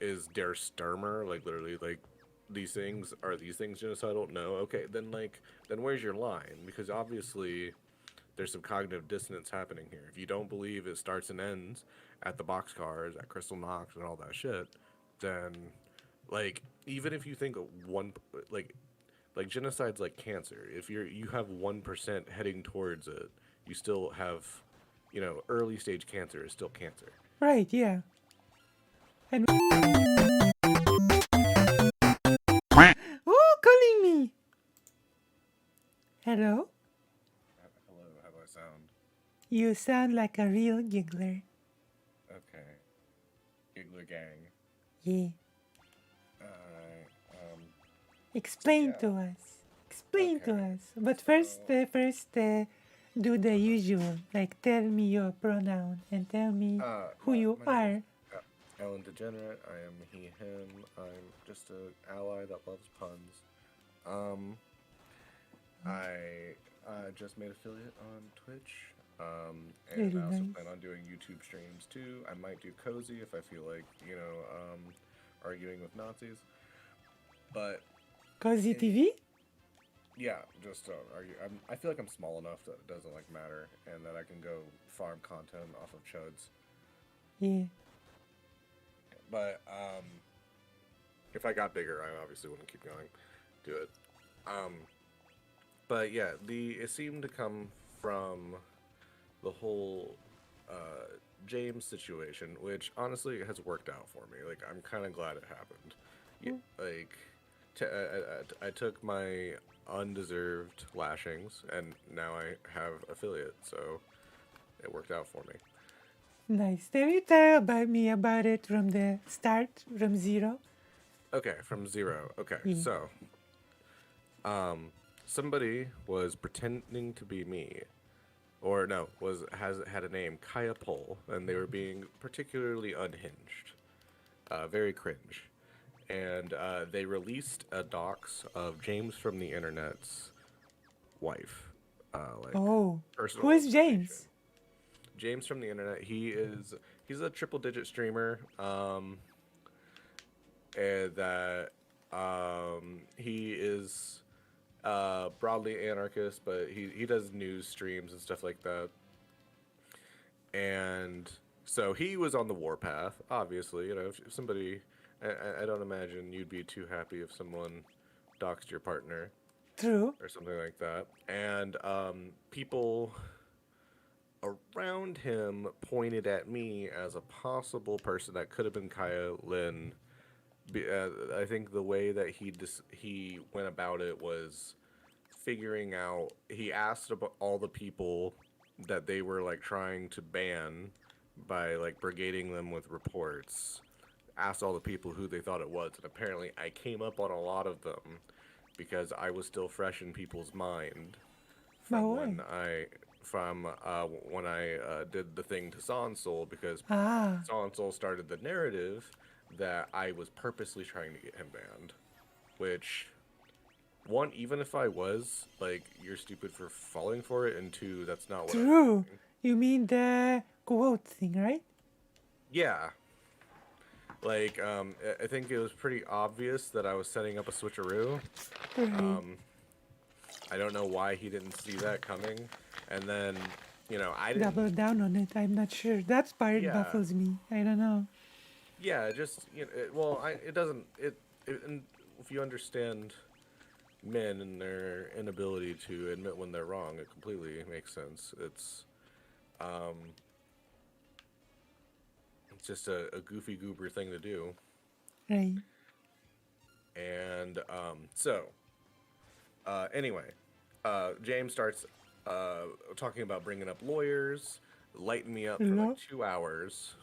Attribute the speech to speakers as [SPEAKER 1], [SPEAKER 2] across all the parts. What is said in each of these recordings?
[SPEAKER 1] is der Sturmer like literally like these things genocidal? No. Okay, then then where's your line? Because obviously there's some cognitive dissonance happening here. If you don't believe it starts and ends at the boxcars, at Crystal Knox, and all that shit, then even if you think of one like genocide's like cancer. If you have 1% heading towards it, you still have, early stage cancer is still cancer.
[SPEAKER 2] Right, yeah. And oh, calling me. Hello?
[SPEAKER 1] Hello, how do I sound?
[SPEAKER 2] You sound like a real giggler.
[SPEAKER 1] Okay, Giggler Gang.
[SPEAKER 2] Yeah.
[SPEAKER 1] Alright, so
[SPEAKER 2] Explain
[SPEAKER 1] yeah,
[SPEAKER 2] to us. Explain to
[SPEAKER 1] okay.
[SPEAKER 2] us. But
[SPEAKER 1] So,
[SPEAKER 2] first, do the usual. Like, tell me your pronoun and tell me who you
[SPEAKER 1] my name is
[SPEAKER 2] are.
[SPEAKER 1] Alan Degenerate. I am he, him. I'm just a ally that loves puns. Um, I just made affiliate on Twitch. And
[SPEAKER 2] Very
[SPEAKER 1] I also plan
[SPEAKER 2] nice.
[SPEAKER 1] on doing YouTube streams too. I might do cozy if I feel like, arguing with Nazis. But
[SPEAKER 2] Cozy
[SPEAKER 1] it,
[SPEAKER 2] TV?
[SPEAKER 1] yeah, just argue. I feel like I'm small enough that it doesn't matter, and that I can go farm content off of chuds.
[SPEAKER 2] Yeah.
[SPEAKER 1] But if I got bigger, I obviously wouldn't keep going. Do it. Um, but yeah, the it seemed to come from the whole James situation, which honestly has worked out for me. Like I'm kind of glad it happened. Yeah, like I took my undeserved lashings, and now I have affiliate, so it worked out for me.
[SPEAKER 2] Nice. Tell you tell about me about it from the start, from zero?
[SPEAKER 1] Okay, from zero. Okay,
[SPEAKER 2] Yeah.
[SPEAKER 1] so somebody was pretending to be me, or no, was has had a name Kaya Pole, and they were being particularly unhinged, very cringe, and they released a dox of James from the Internet's wife, like
[SPEAKER 2] Oh. Who
[SPEAKER 1] personal
[SPEAKER 2] is
[SPEAKER 1] information.
[SPEAKER 2] James?
[SPEAKER 1] James from the Internet, he's a triple digit streamer, and that he is broadly anarchist, but he does news streams and stuff like that. And so he was on the warpath. Obviously, if somebody, I don't imagine you'd be too happy if someone doxed your partner
[SPEAKER 2] True.
[SPEAKER 1] or something like that. And people around him pointed at me as a possible person that could have been Kaya Lin. I think the way that he went about it was figuring out. He asked about all the people that they were like trying to ban by like brigading them with reports. Asked all the people who they thought it was, and apparently I came up on a lot of them because I was still fresh in people's mind from
[SPEAKER 2] No
[SPEAKER 1] when
[SPEAKER 2] way.
[SPEAKER 1] I did the thing to Sonsol, because
[SPEAKER 2] Ah.
[SPEAKER 1] Sonsol started the narrative that I was purposely trying to get him banned, which one, even if I was, like, you're stupid for falling for it, and two, that's not what I was
[SPEAKER 2] True.
[SPEAKER 1] doing.
[SPEAKER 2] You mean the quote thing, right?
[SPEAKER 1] Yeah, like, I think it was pretty obvious that I was setting up a switcheroo.
[SPEAKER 2] Right.
[SPEAKER 1] Um, I don't know why he didn't see that coming, and then, I didn't.
[SPEAKER 2] Double down on it. I'm not sure. That part
[SPEAKER 1] Yeah,
[SPEAKER 2] baffles me. I don't know.
[SPEAKER 1] yeah, just well, it doesn't and if you understand men and their inability to admit when they're wrong, it completely makes sense. Um, it's just a goofy goober thing to do.
[SPEAKER 2] Right.
[SPEAKER 1] And anyway, James starts talking about bringing up lawyers, lighting me up for like
[SPEAKER 2] Lo-
[SPEAKER 1] 2 hours,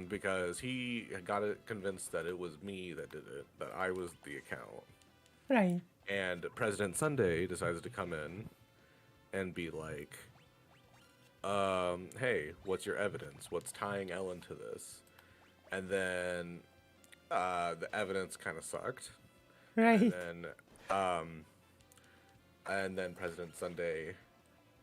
[SPEAKER 1] because he got it convinced that it was me that did it, that I was the account.
[SPEAKER 2] right.
[SPEAKER 1] And President Sunday decides to come in and be like, hey, what's your evidence? What's tying Ellen to this? And then the evidence kind of sucked. And
[SPEAKER 2] Right.
[SPEAKER 1] then President Sunday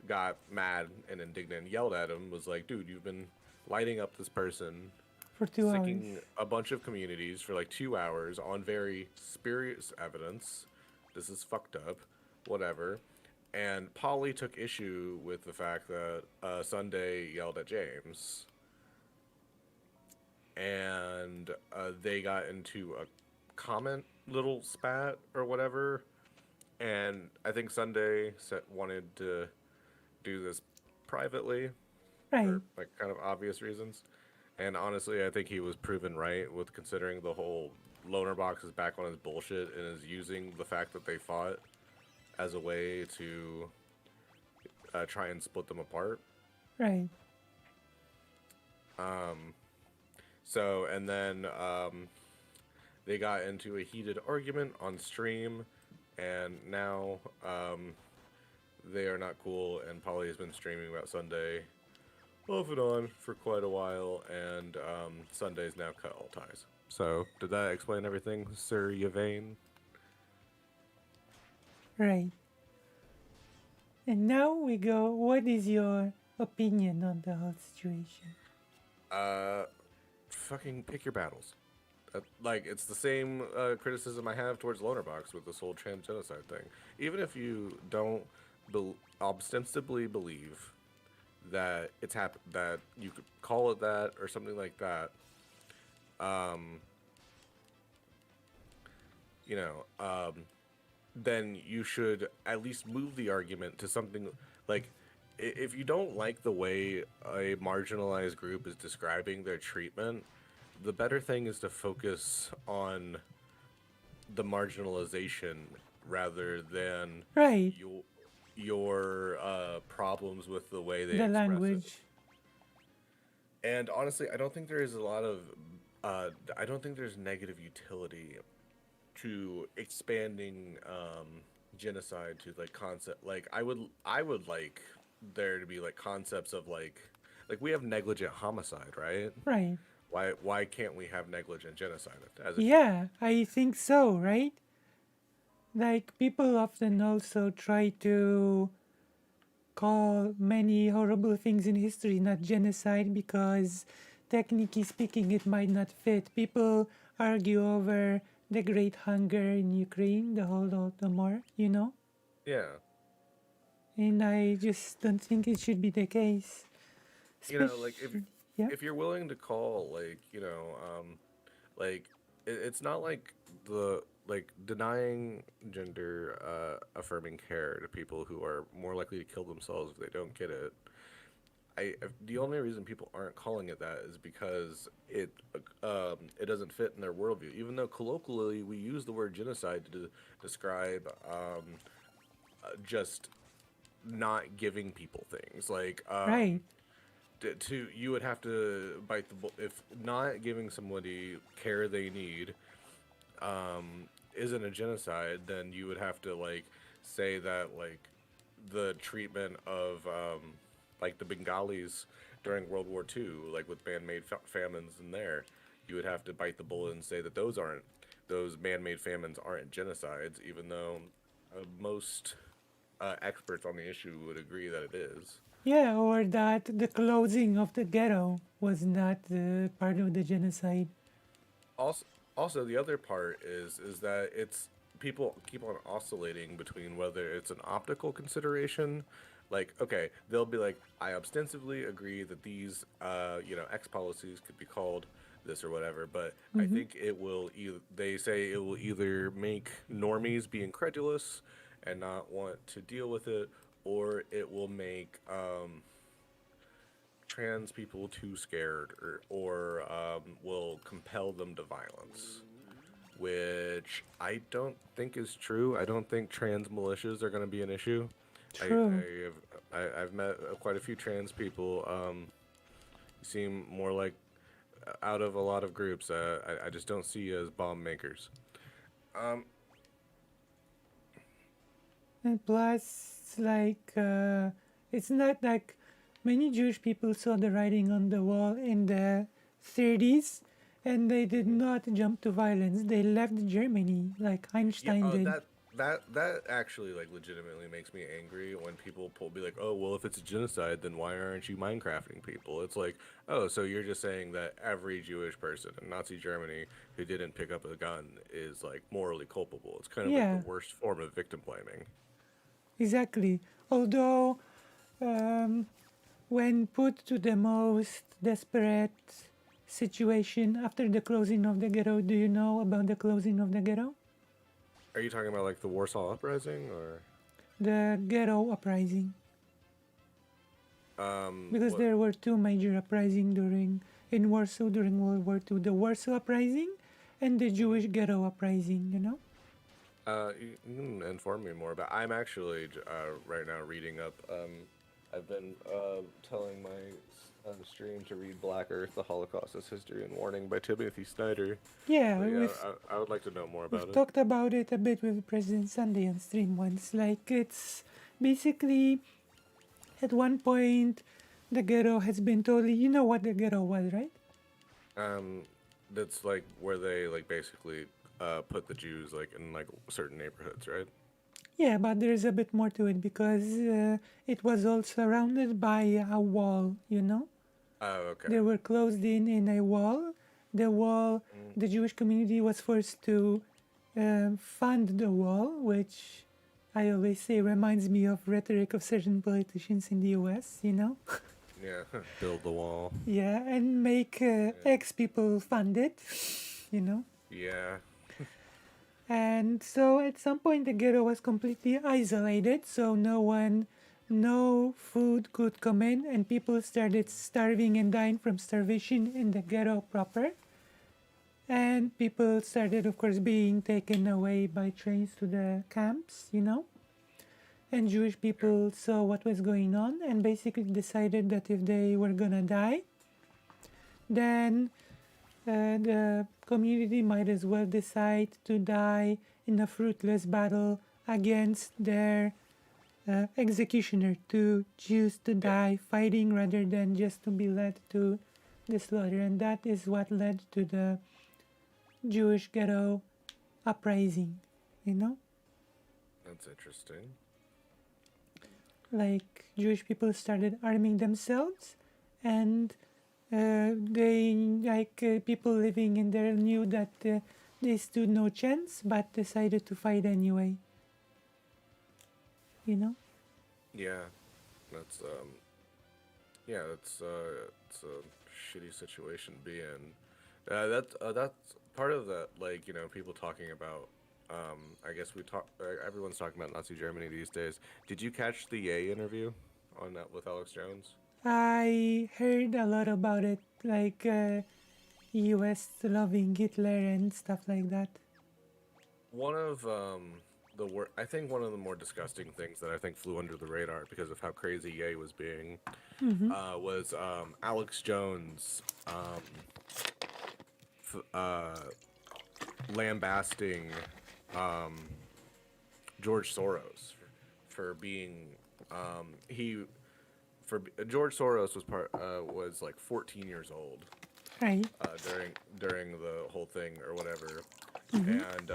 [SPEAKER 1] got mad and indignant and yelled at him, was like, dude, you've been lighting up this person
[SPEAKER 2] For 2 hours.
[SPEAKER 1] sicking a bunch of communities for like 2 hours on very spurious evidence. This is fucked up. Whatever. And Polly took issue with the fact that Sunday yelled at James. And they got into a comment little spat or whatever. And I think Sunday wanted to do this privately
[SPEAKER 2] Right.
[SPEAKER 1] for like kind of obvious reasons. And honestly, I think he was proven right with considering the whole loner box is back on his bullshit and is using the fact that they fought as a way to try and split them apart.
[SPEAKER 2] Right.
[SPEAKER 1] So, and then they got into a heated argument on stream, and now they are not cool, and Polly has been streaming about Sunday off and on for quite a while, and Sunday's now cut all ties. So, did that explain everything, Sir Yvain?
[SPEAKER 2] Right. And now we go, what is your opinion on the whole situation?
[SPEAKER 1] Fucking pick your battles. Like, it's the same criticism I have towards Lonerbox with this whole trans genocide thing. Even if you don't ostensibly believe that it's happened, that you could call it that or something like that, then you should at least move the argument to something like, if you don't like the way a marginalized group is describing their treatment, the better thing is to focus on the marginalization rather than
[SPEAKER 2] Right.
[SPEAKER 1] your problems with the way they
[SPEAKER 2] The
[SPEAKER 1] express
[SPEAKER 2] language.
[SPEAKER 1] it. And honestly, I don't think there is a lot of I don't think there's negative utility to expanding genocide to like concept. Like I would like there to be like concepts of like we have negligent homicide, right?
[SPEAKER 2] Right.
[SPEAKER 1] Why can't we have negligent genocide as
[SPEAKER 2] Yeah, I think so, right? Like, people often also try to call many horrible things in history not genocide because, technically speaking, it might not fit. People argue over the Great Hunger in Ukraine, the Holodomor, you know?
[SPEAKER 1] Yeah.
[SPEAKER 2] And I just don't think it should be the case.
[SPEAKER 1] Like
[SPEAKER 2] Yeah.
[SPEAKER 1] if you're willing to call like like it's not like the like denying gender affirming care to people who are more likely to kill themselves if they don't get it. The only reason people aren't calling it that is because it doesn't fit in their worldview. Even though colloquially we use the word genocide to describe just not giving people things like
[SPEAKER 2] Right.
[SPEAKER 1] you would have to bite the bullet if not giving somebody care they need isn't a genocide. Then you would have to like say that like the treatment of like the Bengalis during World War II, like with man-made famines in there, you would have to bite the bullet and say that those man-made famines aren't genocides, even though most experts on the issue would agree that it is.
[SPEAKER 2] Yeah, or that the closing of the ghetto was not part of the genocide.
[SPEAKER 1] Also, the other part is that it's people keep on oscillating between whether it's an optical consideration, like okay, they'll be like, I ostensibly agree that these X policies could be called this or whatever, but I think it will they say it will either make normies be incredulous and not want to deal with it, or it will make trans people too scared, or will compel them to violence, which I don't think is true. I don't think trans militias are going to be an issue.
[SPEAKER 2] True.
[SPEAKER 1] I've met quite a few trans people. Seem more like out of a lot of groups. I just don't see as bomb makers.
[SPEAKER 2] And plus, like, it's not like many Jewish people saw the writing on the wall in the 30s and they did not jump to violence. They left Germany, like Einstein did.
[SPEAKER 1] that actually like legitimately makes me angry when people be like, oh well, if it's a genocide, then why aren't you Minecrafting people? It's like, oh, so you're just saying that every Jewish person in Nazi Germany who didn't pick up a gun is like morally culpable. It's kind of like the
[SPEAKER 2] Yeah,
[SPEAKER 1] worst form of victim blaming.
[SPEAKER 2] exactly. Although, um, when put to the most desperate situation after the closing of the ghetto, do you know about the closing of the ghetto?
[SPEAKER 1] Are you talking about like the Warsaw Uprising or
[SPEAKER 2] The ghetto uprising. Because
[SPEAKER 1] what?
[SPEAKER 2] there were two major uprisings during in Warsaw during World War II: the Warsaw Uprising and the
[SPEAKER 1] Mhm.
[SPEAKER 2] Jewish Ghetto Uprising. You know?
[SPEAKER 1] You can inform me more about. I'm actually right now reading up. I've been telling my stream to read Black Earth: The Holocaust as History and Warning by Timothy Snyder.
[SPEAKER 2] Yeah,
[SPEAKER 1] But yeah, I would like to know more
[SPEAKER 2] we've
[SPEAKER 1] about it.
[SPEAKER 2] talked about it a bit with President Sunday on stream once. Like it's basically at one point the ghetto has been totally. You know what the ghetto was, right?
[SPEAKER 1] Um, that's like where they like basically put the Jews like in like certain neighborhoods, right?
[SPEAKER 2] Yeah, but there's a bit more to it because it was all surrounded by a wall. You know?
[SPEAKER 1] Oh, okay.
[SPEAKER 2] They were closed in a wall. The wall,
[SPEAKER 1] Mm,
[SPEAKER 2] the Jewish community was forced to fund the wall, which I always say reminds me of rhetoric of certain politicians in the US, you know?
[SPEAKER 1] yeah, build the wall.
[SPEAKER 2] Yeah, and make
[SPEAKER 1] Yeah.
[SPEAKER 2] ex people fund it, you know?
[SPEAKER 1] Yeah.
[SPEAKER 2] And so at some point the ghetto was completely isolated, so no food could come in, and people started starving and dying from starvation in the ghetto proper. And people started, of course, being taken away by trains to the camps, you know. And Jewish
[SPEAKER 1] Yeah.
[SPEAKER 2] people saw what was going on and basically decided that if they were gonna die, then the community might as well decide to die in a fruitless battle against their executioner, to choose to
[SPEAKER 1] Yeah.
[SPEAKER 2] die fighting rather than just to be led to the slaughter. And that is what led to the Jewish ghetto uprising, you know?
[SPEAKER 1] That's interesting.
[SPEAKER 2] Like Jewish people started arming themselves, and people living in there knew that they stood no chance but decided to fight anyway, you know?
[SPEAKER 1] Yeah. That's yeah, it's a shitty situation to be in. That's part of that. Like people talking about. I guess we talk. Everyone's talking about Nazi Germany these days. Did you catch the Ye interview on that with Alex Jones?
[SPEAKER 2] I heard a lot about it, like US loving Hitler and stuff like that.
[SPEAKER 1] One of I think one of the more disgusting things that I think flew under the radar because of how crazy Ye was being
[SPEAKER 2] Mm-hmm.
[SPEAKER 1] was Alex Jones lambasting um, George Soros for being he for George Soros was like 14 years old
[SPEAKER 2] Right.
[SPEAKER 1] during the whole thing or whatever,
[SPEAKER 2] Mm-hmm.
[SPEAKER 1] and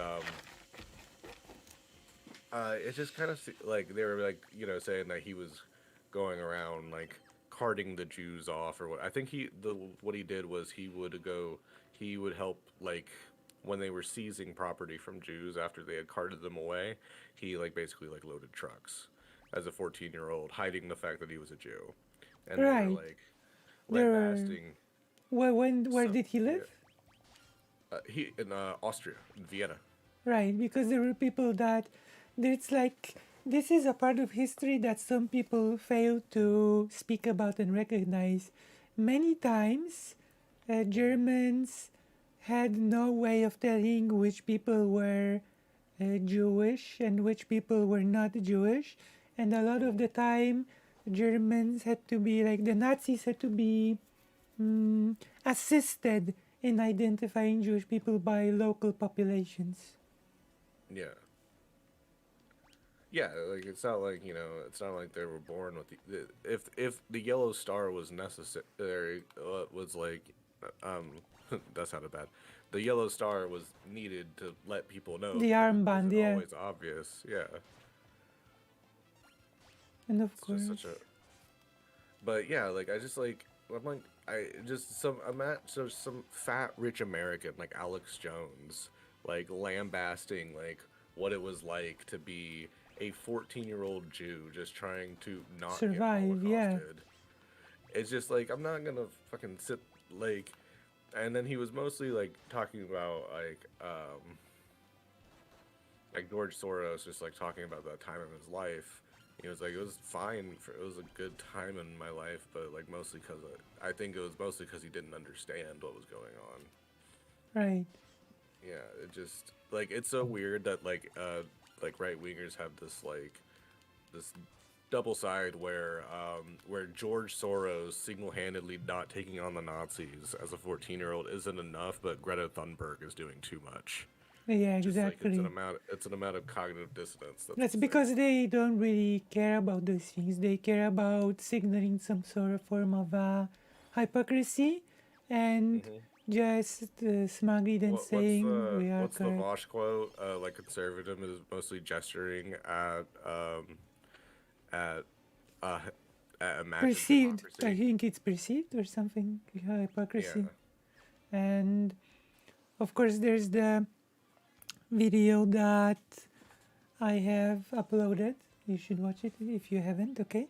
[SPEAKER 1] it just kind of like they were like saying that he was going around like carting the Jews off or what. I think what he did was he would help like when they were seizing property from Jews after they had carted them away. He like basically like loaded trucks as a 14-year-old, hiding the fact that he was a Jew, and they were
[SPEAKER 2] Right.
[SPEAKER 1] like
[SPEAKER 2] There were.
[SPEAKER 1] lambasting.
[SPEAKER 2] Where
[SPEAKER 1] So
[SPEAKER 2] did he
[SPEAKER 1] yeah,
[SPEAKER 2] live?
[SPEAKER 1] he in Austria, in Vienna.
[SPEAKER 2] Right, because there were people that it's like this is a part of history that some people fail to speak about and recognize. Many times, Germans had no way of telling which people were Jewish and which people were not Jewish, and a lot of
[SPEAKER 1] Mhm.
[SPEAKER 2] the time, Germans had to be like the Nazis had to be mm, assisted in identifying Jewish people by local populations.
[SPEAKER 1] Yeah. Yeah, like it's not like they were born with if the yellow star was necessary, was like, um, that sounded bad. The yellow star was needed to let people know
[SPEAKER 2] The
[SPEAKER 1] because it
[SPEAKER 2] armband,
[SPEAKER 1] wasn't
[SPEAKER 2] yeah.
[SPEAKER 1] always obvious. Yeah,
[SPEAKER 2] And of
[SPEAKER 1] it's just such
[SPEAKER 2] course,
[SPEAKER 1] a. But yeah, like I just like I'm like I just some I'm at so some fat rich American like Alex Jones like lambasting like what it was like to be a 14-year-old Jew just trying to not get
[SPEAKER 2] survive, yeah.
[SPEAKER 1] holocausted. It's just like I'm not gonna fucking sit like and then he was mostly like talking about like George Soros just like talking about that time of his life. He was like, it was fine for it was a good time in my life, but like mostly because I think it was mostly because he didn't understand what was going on.
[SPEAKER 2] Right.
[SPEAKER 1] Yeah, it just like it's so weird that like right wingers have this double side where George Soros single handedly not taking on the Nazis as a 14-year-old isn't enough, but Greta Thunberg is doing too much.
[SPEAKER 2] Yeah,
[SPEAKER 1] Just like
[SPEAKER 2] exactly.
[SPEAKER 1] it's an amount of cognitive dissonance that's
[SPEAKER 2] That's
[SPEAKER 1] insane.
[SPEAKER 2] because they don't really care about those things. They care about signaling some sort of form of hypocrisy and
[SPEAKER 1] Hmm.
[SPEAKER 2] just smugly then saying we are
[SPEAKER 1] What's the
[SPEAKER 2] correct.
[SPEAKER 1] Vosh quote? Like conservatism is mostly gesturing at uh at imagined
[SPEAKER 2] Perceived, I
[SPEAKER 1] democracy.
[SPEAKER 2] think it's perceived or something, hypocrisy.
[SPEAKER 1] Yeah.
[SPEAKER 2] And of course, there's the video that I have uploaded. You should watch it if you haven't, okay?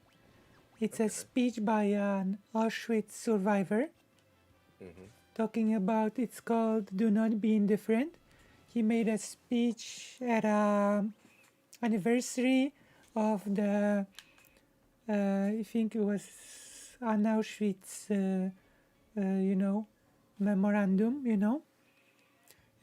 [SPEAKER 2] It's a
[SPEAKER 1] Okay.
[SPEAKER 2] speech by an Auschwitz survivor
[SPEAKER 1] Hmm.
[SPEAKER 2] talking about, it's called Do Not Be Indifferent. He made a speech at a anniversary of the, I think it was an Auschwitz, you know, memorandum, you know,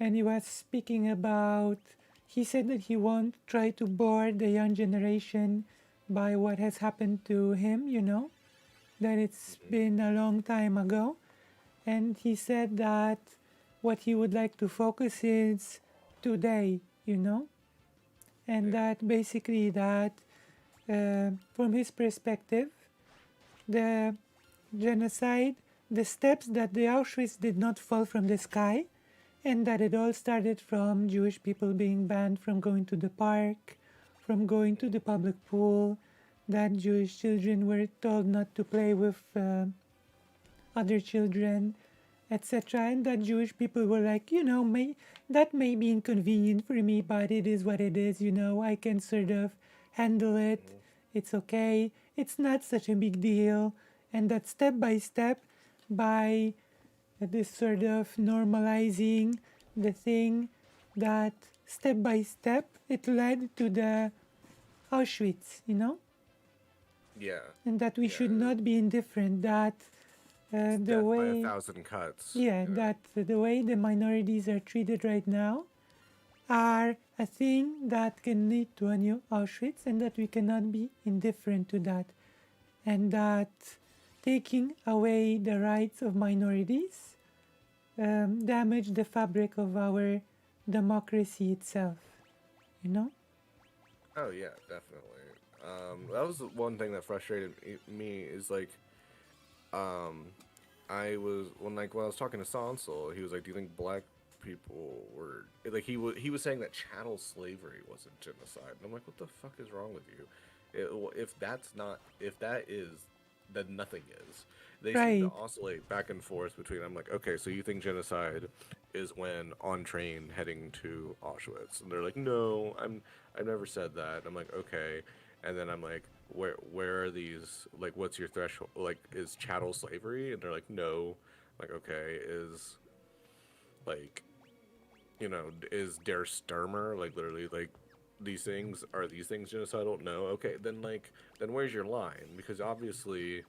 [SPEAKER 2] and he was speaking about, he said that he won't try to bore the young generation by what has happened to him, you know, that it's
[SPEAKER 1] Hmm.
[SPEAKER 2] been a long time ago. And he said that what he would like to focus is today, you know, and
[SPEAKER 1] Yeah.
[SPEAKER 2] that basically that from his perspective, the genocide, the steps that the Auschwitz did not fall from the sky, and that it all started from Jewish people being banned from going to the park, from going to the public pool, that Jewish children were told not to play with other children, etc. And that Jewish people were like, you know, that may be inconvenient for me, but it is what it is, you know, I can sort of handle it.
[SPEAKER 1] Hmm.
[SPEAKER 2] It's okay. It's not such a big deal. And that step by step, by this sort of normalizing the thing, that step by step, it led to the Auschwitz, you know,
[SPEAKER 1] Yeah.
[SPEAKER 2] and that we
[SPEAKER 1] Yeah.
[SPEAKER 2] should not be indifferent, that
[SPEAKER 1] It's
[SPEAKER 2] the
[SPEAKER 1] death by a
[SPEAKER 2] way
[SPEAKER 1] thousand cuts.
[SPEAKER 2] yeah,
[SPEAKER 1] You know.
[SPEAKER 2] that the way the minorities are treated right now are a thing that can lead to a new Auschwitz, and that we cannot be indifferent to that, and that taking away the rights of minorities damage the fabric of our democracy itself, you know?
[SPEAKER 1] Oh yeah, definitely. That was the one thing that frustrated me is like, um, I was when I was talking to Sansel, he was like, "Do you think black people were like he was saying that chattel slavery wasn't genocide?" And I'm like, "What the fuck is wrong with you? If that's not if that is, then nothing is." They seem to
[SPEAKER 2] Right,
[SPEAKER 1] oscillate back and forth between. I'm like, "Okay, so you think genocide is when on train heading to Auschwitz?" And they're like, "No, I've never said that." And I'm like, "Okay." And then I'm like, where are these like what's your threshold like is chattel slavery? And they're like, no. I'm like, okay, is like is der Sturmer like literally like these things genocidal? No. Okay, then like then where's your line? Because obviously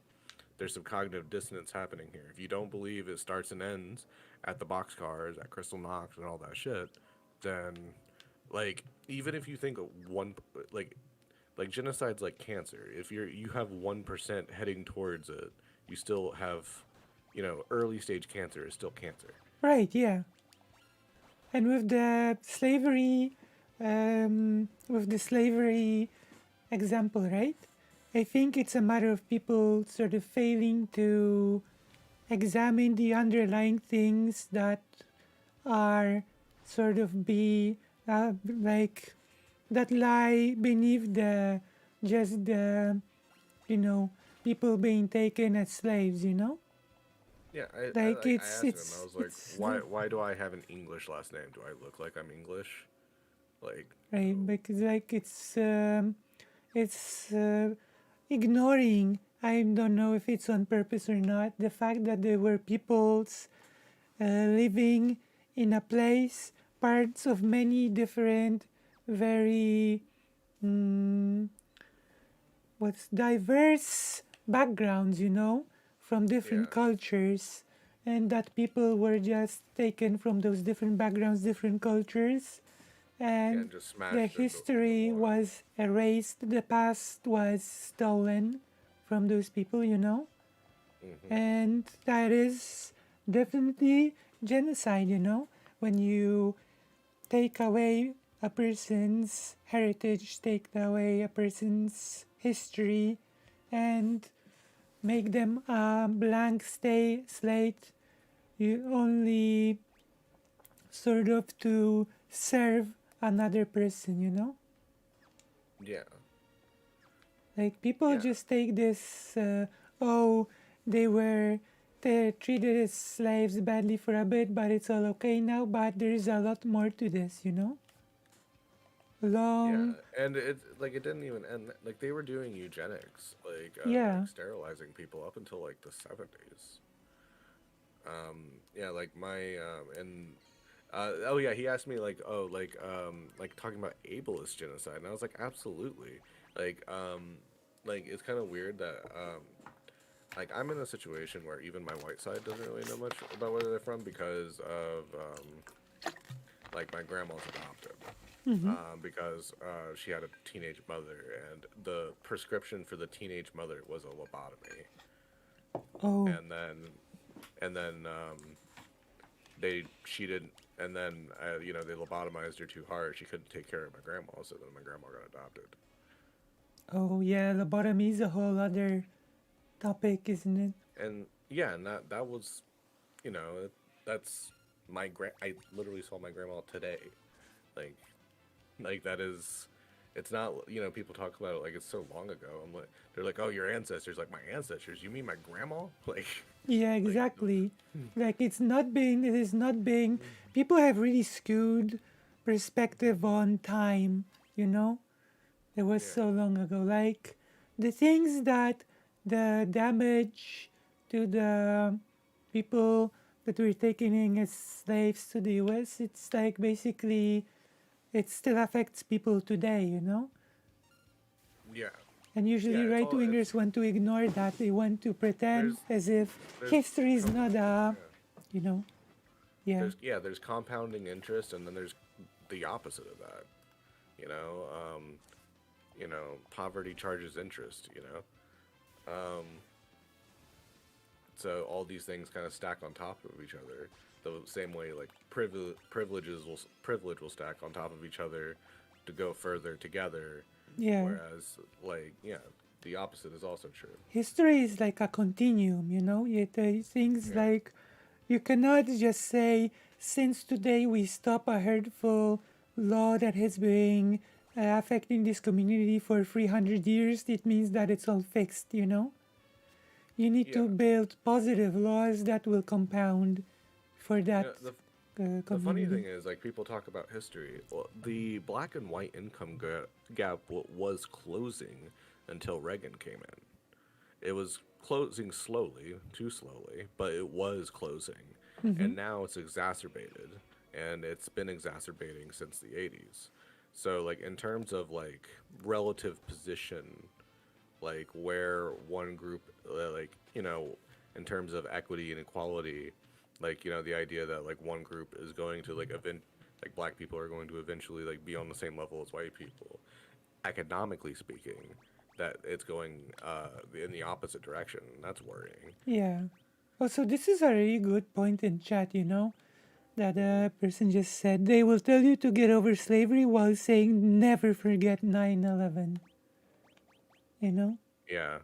[SPEAKER 1] there's some cognitive dissonance happening here. If you don't believe it starts and ends at the boxcars, at Crystal Knox and all that shit, then like even if you think of one like genocide's like cancer. If you have 1% heading towards it, you still have, early stage cancer is still cancer.
[SPEAKER 2] right, yeah. And with the slavery example, right? I think it's a matter of people sort of failing to examine the underlying things that are sort of be like that lie beneath the just the you know people being taken as slaves,
[SPEAKER 1] Yeah,
[SPEAKER 2] like
[SPEAKER 1] I asked him. I was like,
[SPEAKER 2] it's
[SPEAKER 1] why do I have an English last name? Do I look like I'm English? Like,
[SPEAKER 2] right because like it's ignoring, I don't know if it's on purpose or not, the fact that there were peoples living in a place, parts of many different, very mm, what's diverse backgrounds, from different
[SPEAKER 1] yeah,
[SPEAKER 2] cultures, and that people were just taken from those different backgrounds, different cultures,
[SPEAKER 1] yeah,
[SPEAKER 2] and
[SPEAKER 1] and just
[SPEAKER 2] the
[SPEAKER 1] smashed into
[SPEAKER 2] history
[SPEAKER 1] one.
[SPEAKER 2] was erased, the past was stolen from those people,
[SPEAKER 1] Hmm.
[SPEAKER 2] and that is definitely genocide, when you take away a person's heritage, take away a person's history, and make them a blank slate, you only sort of to serve another person,
[SPEAKER 1] Yeah,
[SPEAKER 2] like people
[SPEAKER 1] yeah,
[SPEAKER 2] just take this, oh, they were they're treated as slaves badly for a bit, but it's all okay now. But there's a lot more to this,
[SPEAKER 1] yeah.
[SPEAKER 2] Long,
[SPEAKER 1] And it didn't even end. Like they were doing eugenics,
[SPEAKER 2] yeah.
[SPEAKER 1] like sterilizing people up until like the 70s. Yeah, like my and oh yeah, he asked me like, oh, like talking about ableist genocide, and I was like, absolutely. Like like it's kind of weird that like I'm in a situation where even my white side doesn't really know much about where they're from because of like my grandma's adopted.
[SPEAKER 2] Mm-hmm.
[SPEAKER 1] Because she had a teenage mother, and the prescription for the teenage mother was a lobotomy,
[SPEAKER 2] Oh,
[SPEAKER 1] and then she didn't, and then they lobotomized her too hard. She couldn't take care of my grandma, so then my grandma got adopted.
[SPEAKER 2] oh yeah. Lobotomy is a whole other topic, isn't it?
[SPEAKER 1] And yeah, and that was, you know, that's my grand. I literally saw my grandma today. Like that is, it's not. People talk about it like it's so long ago. I'm like, they're like, oh, your ancestors. Like my ancestors. You mean my grandma? Like,
[SPEAKER 2] Yeah,
[SPEAKER 1] like,
[SPEAKER 2] exactly. Like it is not being. People have really skewed perspective on time. You know, it was
[SPEAKER 1] yeah,
[SPEAKER 2] so long ago. Like the things that the damage to the people that were taken in as slaves to the U.S. It's like basically it still affects people today.
[SPEAKER 1] yeah,
[SPEAKER 2] And
[SPEAKER 1] yeah.
[SPEAKER 2] usually
[SPEAKER 1] It's
[SPEAKER 2] right
[SPEAKER 1] all. It's
[SPEAKER 2] wingers want to ignore that. They want to pretend as if
[SPEAKER 1] there's
[SPEAKER 2] history is
[SPEAKER 1] com-
[SPEAKER 2] not a,
[SPEAKER 1] yeah.
[SPEAKER 2] you know, yeah.
[SPEAKER 1] There's compounding interest, and then there's the opposite of that. You know, poverty charges interest. So all these things kind of stack on top of each other. The same way like privilege will stack on top of each other to go further together.
[SPEAKER 2] Yeah.
[SPEAKER 1] Whereas like the opposite is also true.
[SPEAKER 2] History is like a continuum, Yet things
[SPEAKER 1] Yeah,
[SPEAKER 2] like you cannot just say, since today we stop a hurtful law that has been affecting this community for 300 years, it means that it's all fixed, You need
[SPEAKER 1] yeah.
[SPEAKER 2] to build positive laws that will compound for that
[SPEAKER 1] The funny thing
[SPEAKER 2] community.
[SPEAKER 1] is, like, people talk about history. Well, the black and white gap was closing until Reagan came in. It was closing slowly, too slowly, but it was closing.
[SPEAKER 2] Mm-hmm.
[SPEAKER 1] And now it's exacerbated, and it's been exacerbating since the 80s. So, like, in terms of, like, relative position, like, where one group, in terms of equity and equality, like, the idea that, like, one group is going to, like, like, black people are going to eventually, like, be on the same level as white people, economically speaking, that it's going in the opposite direction. That's worrying.
[SPEAKER 2] Yeah. Also, this is a really good point in chat, that
[SPEAKER 1] Hmm.
[SPEAKER 2] a person just said. They will tell you to get over slavery while saying never forget 9/11. You know?
[SPEAKER 1] Yeah,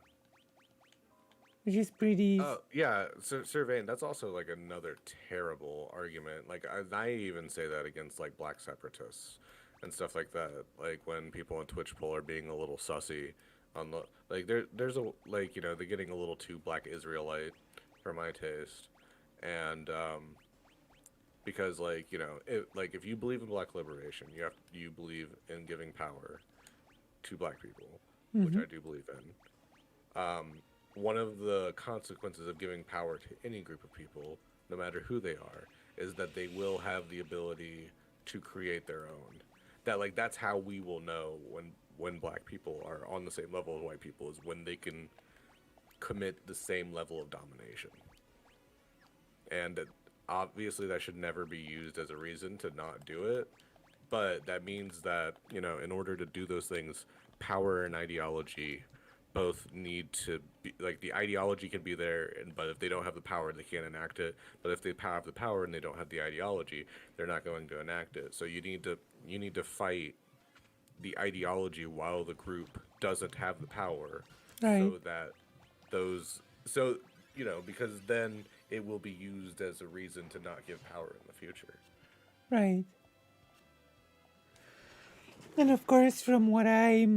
[SPEAKER 2] which is pretty.
[SPEAKER 1] Oh yeah, surveying. That's also like another terrible argument. Like I even say that against like black separatists and stuff like that. Like when people on Twitch poll are being a little sussy on the like there's a like they're getting a little too black Israelite for my taste, and because like if you believe in black liberation, you believe in giving power to black people, which
[SPEAKER 2] Mm-hmm.
[SPEAKER 1] I do believe in. One of the consequences of giving power to any group of people, no matter who they are, is that they will have the ability to create their own. That's how we will know when black people are on the same level as white people is when they can commit the same level of domination. And obviously that should never be used as a reason to not do it, but that means that in order to do those things, power and ideology both need to be like the ideology can be there, but if they don't have the power they can't enact it, but if they have the power and they don't have the ideology, they're not going to enact it. So you need to fight the ideology while the group doesn't have the power,
[SPEAKER 2] Right,
[SPEAKER 1] so that those so because then it will be used as a reason to not give power in the future.
[SPEAKER 2] right. And of course, from what I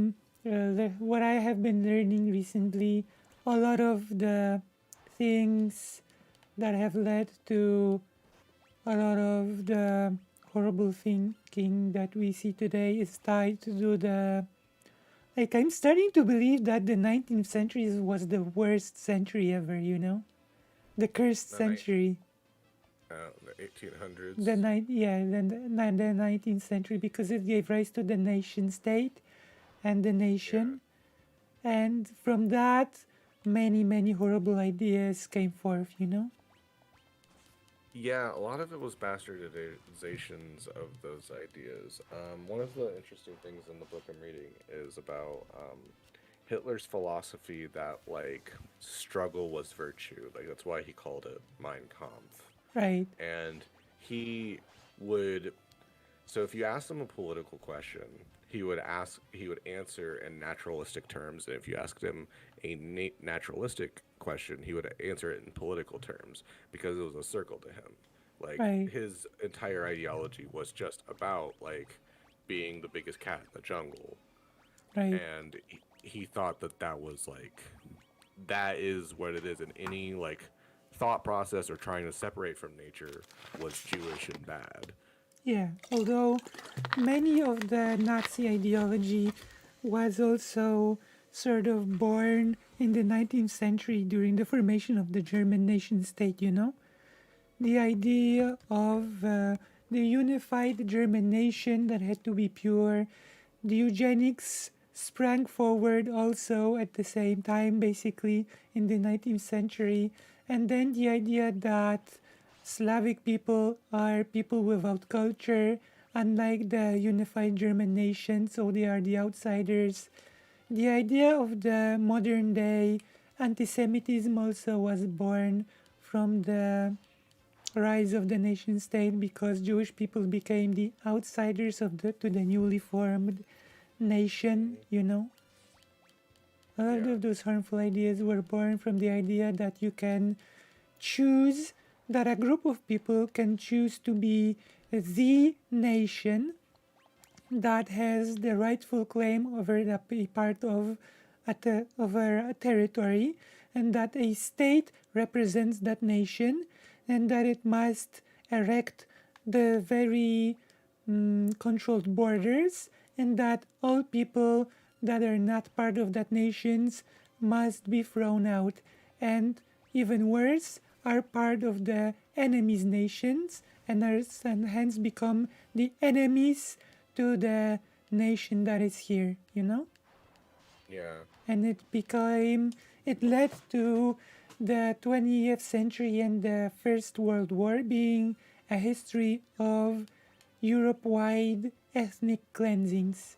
[SPEAKER 2] have been learning recently, a lot of the things that have led to a lot of the horrible thinking that we see today is tied to the. Like, I'm starting to believe that the 19th century was the worst century ever, The cursed
[SPEAKER 1] The night
[SPEAKER 2] century.
[SPEAKER 1] the 1800s.
[SPEAKER 2] The night, yeah, the 19th century, because it gave rise to the nation state and the
[SPEAKER 1] Yeah.
[SPEAKER 2] nation. And from that, many horrible ideas came forth.
[SPEAKER 1] Yeah, a lot of it was bastardizations of those ideas. One of the interesting things in the book I'm reading is about Hitler's philosophy that like struggle was virtue. Like that's why he called it Mein Kampf.
[SPEAKER 2] Right,
[SPEAKER 1] And he would so if you asked him a political question, he would answer in naturalistic terms, and if you asked him a naturalistic question, he would answer it in political terms because it was a circle to him. Like
[SPEAKER 2] right,
[SPEAKER 1] his entire ideology was just about like being the biggest cat in the jungle,
[SPEAKER 2] right.
[SPEAKER 1] and he thought that that was like that is what it is, and any like thought process or trying to separate from nature was Jewish and bad.
[SPEAKER 2] Yeah, although many of the Nazi ideology was also sort of born in the 19th century during the formation of the German nation state. The idea of the unified German nation that had to be pure. The eugenics sprang forward also at the same time, basically, in the 19th century. And then the idea that Slavic people are people without culture, unlike the unified German nation, so they are the outsiders. The idea of the modern day anti Semitism also was born from the rise of the nation state because Jewish people became the outsiders to the newly formed
[SPEAKER 1] Hmm.
[SPEAKER 2] nation. A lot
[SPEAKER 1] Yeah.
[SPEAKER 2] of those harmful ideas were born from the idea that you can choose, that a group of people can choose to be the nation that has the rightful claim over a part of over a territory, and that a state represents that nation, and that it must erect the very controlled borders, and that all people that are not part of that nations must be thrown out, and even worse, are part of the enemy's nations and hence become the enemies to the nation that is here.
[SPEAKER 1] Yeah.
[SPEAKER 2] And it led to the 20th century and the First World War being a history of Europe-wide ethnic cleansings,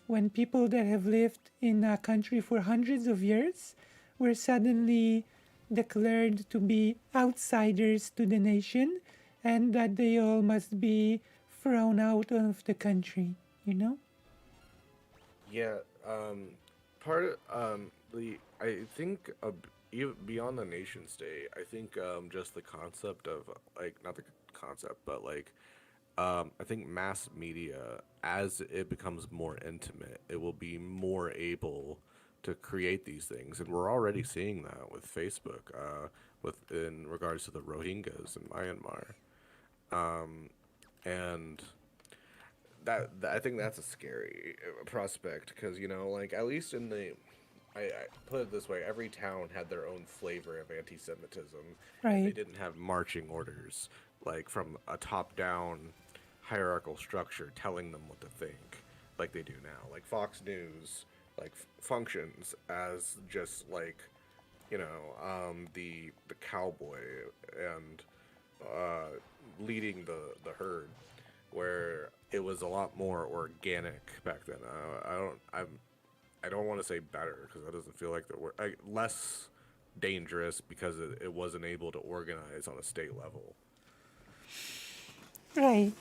[SPEAKER 2] when people that have lived in a country for hundreds of years were suddenly declared to be outsiders to the nation, and that they all must be thrown out of the country.
[SPEAKER 1] Yeah, part of, the I think even beyond the nation state, I think just the concept of like not the concept, but like I think mass media, as it becomes more intimate, it will be more able to create these things, and we're already seeing that with Facebook, with in regards to the Rohingyas in Myanmar, and I think that's a scary prospect because like at least in the I put it this way: every town had their own flavor of anti-Semitism, and they
[SPEAKER 2] Right.
[SPEAKER 1] didn't have marching orders like from a top-down hierarchical structure telling them what to think, like they do now. Like Fox News, like functions as just like the cowboy and uh, leading the herd, where it was a lot more organic back then. I don't want to say better because that doesn't feel like the word. Less dangerous because it wasn't able to organize on a state level.
[SPEAKER 2] Right.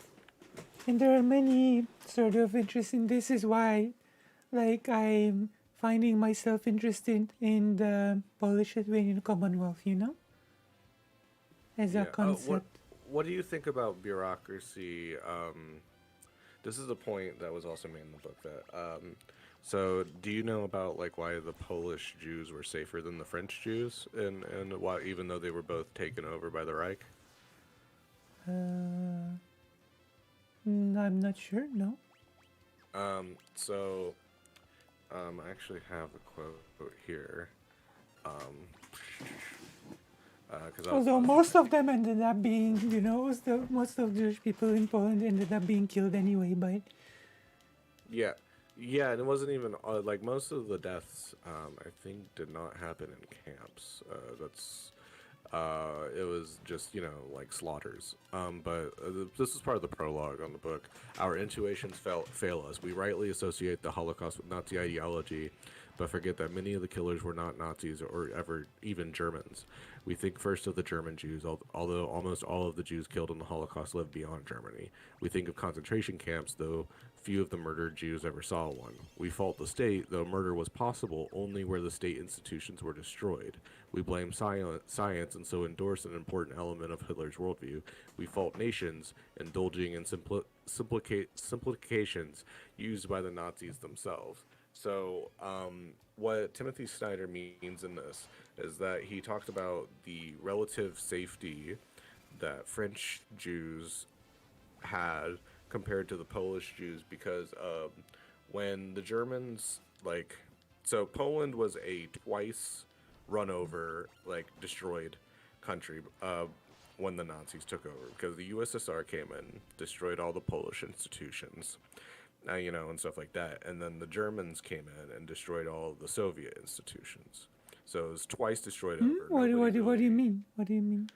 [SPEAKER 2] And there are many sort of interesting. This is why, like, I'm finding myself interested in the Polish-Lithuanian Commonwealth, as a
[SPEAKER 1] Yeah.
[SPEAKER 2] concept.
[SPEAKER 1] What do you think about bureaucracy? This is a point that was also made in the book that. So, do you know about like why the Polish Jews were safer than the French Jews, and why even though they were both taken over by the Reich?
[SPEAKER 2] Uh, I'm not sure. No.
[SPEAKER 1] So I actually have the quote here. Um, because I
[SPEAKER 2] Although
[SPEAKER 1] was
[SPEAKER 2] most of
[SPEAKER 1] actually
[SPEAKER 2] them ended up being, most of Jewish people in Poland ended up being killed anyway. But
[SPEAKER 1] yeah, and it wasn't even like most of the deaths. I think did not happen in camps. That's it was just like slaughters. But this is part of the prologue on the book. Our intuitions fail us. We rightly associate the Holocaust with Nazi ideology, but forget that many of the killers were not Nazis or ever even Germans. We think first of the German Jews, although almost all of the Jews killed in the Holocaust lived beyond Germany. We think of concentration camps, though few of the murdered Jews ever saw one. We fault the state, though murder was possible only where the state institutions were destroyed. We blame science and so endorse an important element of Hitler's worldview. We fault nations, indulging in simplifications used by the Nazis themselves. So, what Timothy Snyder means in this is that he talks about the relative safety that French Jews had compared to the Polish Jews because when the Germans so Poland was a twice run over destroyed country when the Nazis took over because the USSR came in, destroyed all the Polish institutions, and stuff like that, and then the Germans came in and destroyed all of the Soviet institutions. So it was twice destroyed over. Nobody
[SPEAKER 2] What do you
[SPEAKER 1] really
[SPEAKER 2] mean? What do you mean?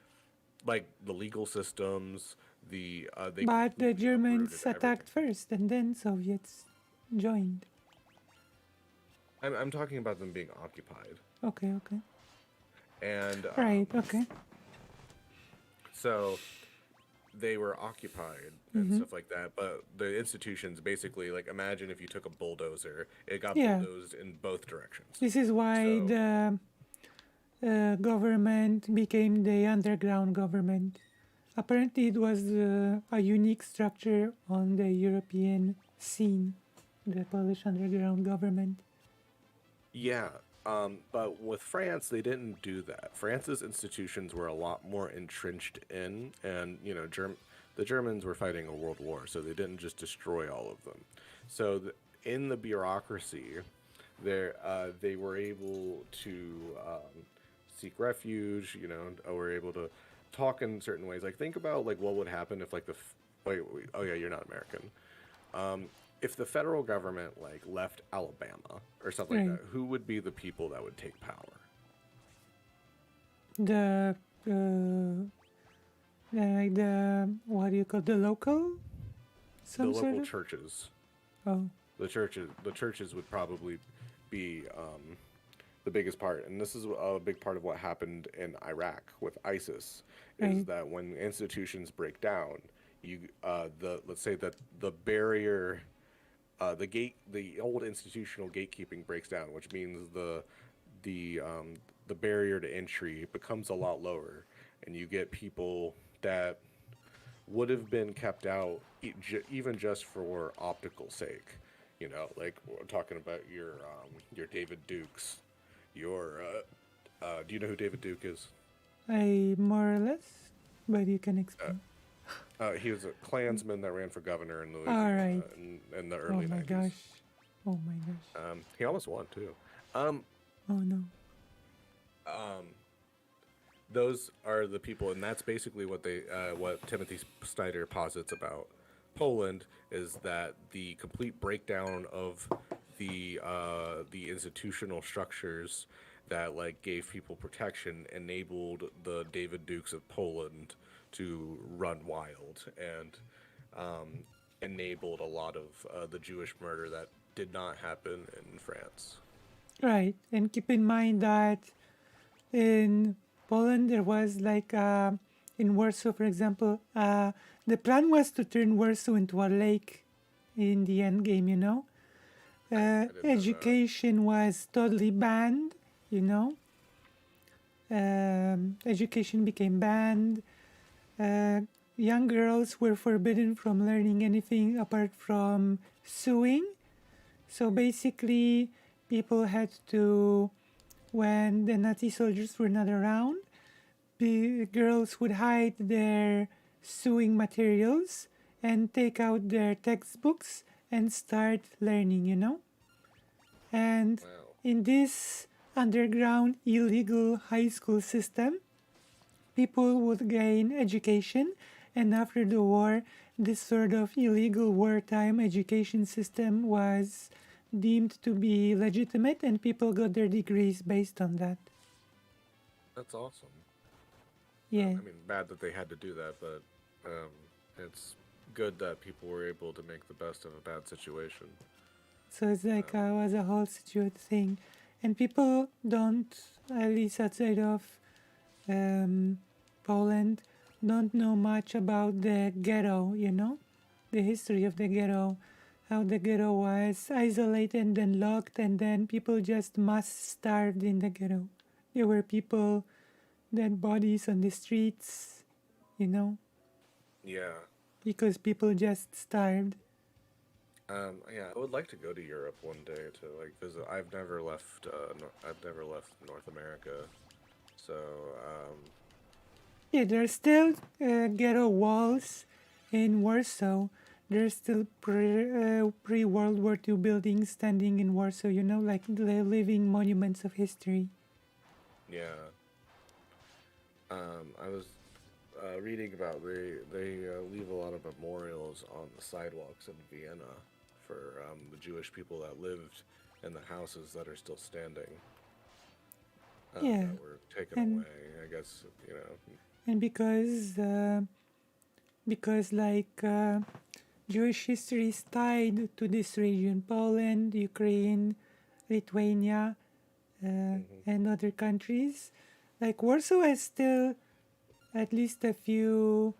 [SPEAKER 1] like the legal systems. They
[SPEAKER 2] But the
[SPEAKER 1] completely
[SPEAKER 2] Germans
[SPEAKER 1] uprooted everything.
[SPEAKER 2] attacked first, and then Soviets joined.
[SPEAKER 1] I'm talking about them being occupied,
[SPEAKER 2] Okay, okay.
[SPEAKER 1] and
[SPEAKER 2] Right, okay.
[SPEAKER 1] so they were occupied and
[SPEAKER 2] Mm-hmm.
[SPEAKER 1] stuff like that. But the institutions basically, like, imagine if you took a bulldozer, it got
[SPEAKER 2] Yeah,
[SPEAKER 1] bulldozed in both directions.
[SPEAKER 2] this is why
[SPEAKER 1] So
[SPEAKER 2] the government became the underground government. Apparently, it was a unique structure on the European scene, the Polish underground government.
[SPEAKER 1] yeah, but with France, they didn't do that. France's institutions were a lot more entrenched in, and the Germans were fighting a world war, so they didn't just destroy all of them. So in the bureaucracy, they were able to seek refuge. Were able to talk in certain ways. Like think about like what would happen if like wait, oh yeah, you're not American. If the federal government like left Alabama or something like
[SPEAKER 2] Right.
[SPEAKER 1] that, who would be the people that would take power?
[SPEAKER 2] The what do you call the local?
[SPEAKER 1] The
[SPEAKER 2] Some sort
[SPEAKER 1] local
[SPEAKER 2] of.
[SPEAKER 1] churches.
[SPEAKER 2] Oh,
[SPEAKER 1] The churches would probably be the biggest part, and this is a big part of what happened in Iraq with ISIS, is
[SPEAKER 2] right.
[SPEAKER 1] that when institutions break down, the let's say that the barrier, the old institutional gatekeeping breaks down, which means the the barrier to entry becomes a lot lower, and you get people that would have been kept out even just for optical sake. You know, like we're talking about your David Dukes, your do you know who David Duke is?
[SPEAKER 2] I more or less, but you can
[SPEAKER 1] Uh,
[SPEAKER 2] explain.
[SPEAKER 1] he was a Klansman that ran for governor in
[SPEAKER 2] All
[SPEAKER 1] Louisiana
[SPEAKER 2] right.
[SPEAKER 1] in the
[SPEAKER 2] Oh
[SPEAKER 1] early
[SPEAKER 2] my
[SPEAKER 1] '90s.
[SPEAKER 2] gosh. Oh my gosh.
[SPEAKER 1] He almost won too. Um,
[SPEAKER 2] Oh no.
[SPEAKER 1] um, those are the people, and that's basically what Timothy Snyder posits about Poland is that the complete breakdown of the institutional structures that like gave people protection enabled the David Dukes of Poland to run wild and enabled a lot of the Jewish murder that did not happen in France.
[SPEAKER 2] Right. And keep in mind that in Poland there was like in Warsaw, for example, the plan was to turn Warsaw into a lake in the end game, you know.
[SPEAKER 1] I didn't know that.
[SPEAKER 2] Education was totally banned, you know. Education became banned. Uh, young girls were forbidden from learning anything apart from sewing. So basically, people had to, when the Nazi soldiers were not around, the girls would hide their sewing materials and take out their textbooks and start learning, you know? And
[SPEAKER 1] Wow.
[SPEAKER 2] in this underground illegal high school system, people would gain education, and after the war, this sort of illegal wartime education system was deemed to be legitimate, and people got their degrees based on that.
[SPEAKER 1] That's awesome.
[SPEAKER 2] Yeah.
[SPEAKER 1] I mean, bad that they had to do that, but um, it's good that people were able to make the best of a bad situation.
[SPEAKER 2] So it's like
[SPEAKER 1] Um,
[SPEAKER 2] was a whole situation thing, and people don't, at least outside of um, Poland, don't know much about the ghetto. You know, the history of the ghetto, how the ghetto was isolated and locked, and then people just mass starved in the ghetto. There were people, dead bodies on the streets. You know,
[SPEAKER 1] yeah,
[SPEAKER 2] because people just starved.
[SPEAKER 1] yeah. I would like to go to Europe one day to like visit. I've never left. I've never left North America, so
[SPEAKER 2] Yeah, there's still ghetto walls in Warsaw. There's still pre World War II buildings standing in Warsaw, you know, like the living monuments of history.
[SPEAKER 1] yeah. I was reading about they leave a lot of memorials on the sidewalks in Vienna for the Jewish people that lived in the houses that are still standing
[SPEAKER 2] Yeah,
[SPEAKER 1] that were taken
[SPEAKER 2] and
[SPEAKER 1] away. I guess you know.
[SPEAKER 2] and because like Jewish history is tied to this region, Poland, Ukraine, Lithuania,
[SPEAKER 1] Hmm.
[SPEAKER 2] and other countries. Like Warsaw has still at least a few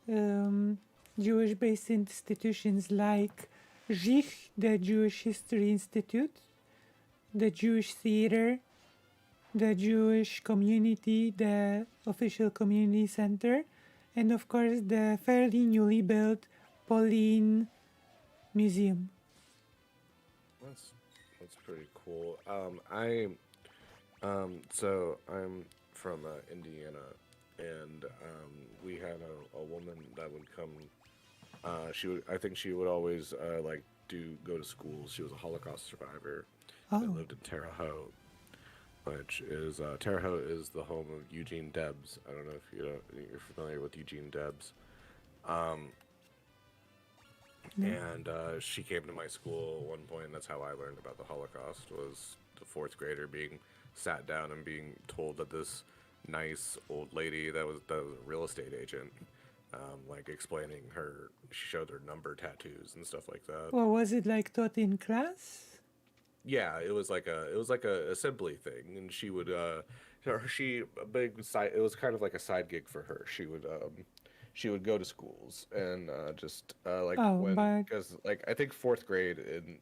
[SPEAKER 2] um, Jewish based institutions like JIH, the Jewish History Institute, the Jewish Theater, the Jewish Community, the official community center, and of course the fairly newly built Pauline Museum.
[SPEAKER 1] That's that's pretty cool. So I'm from Indiana, and we had a woman that would come. She would, I think she would always like do go to schools. She was a Holocaust survivor that
[SPEAKER 2] Oh,
[SPEAKER 1] lived in Terre Haute, which is Terre Haute is the home of Eugene Debs. I don't know if you're familiar with Eugene Debs. Um,
[SPEAKER 2] no.
[SPEAKER 1] and she came to my school at one point, and that's how I learned about the Holocaust. Was the fourth grader being sat down and being told that this nice old lady that was a real estate agent, like explaining her, she showed her number tattoos and stuff like that.
[SPEAKER 2] Or was it like taught in class?
[SPEAKER 1] Yeah, it was like a assembly thing, and she would she a big side. It was kind of like a side gig for her. She would go to schools and just like
[SPEAKER 2] Oh,
[SPEAKER 1] when
[SPEAKER 2] but
[SPEAKER 1] because like I think fourth grade in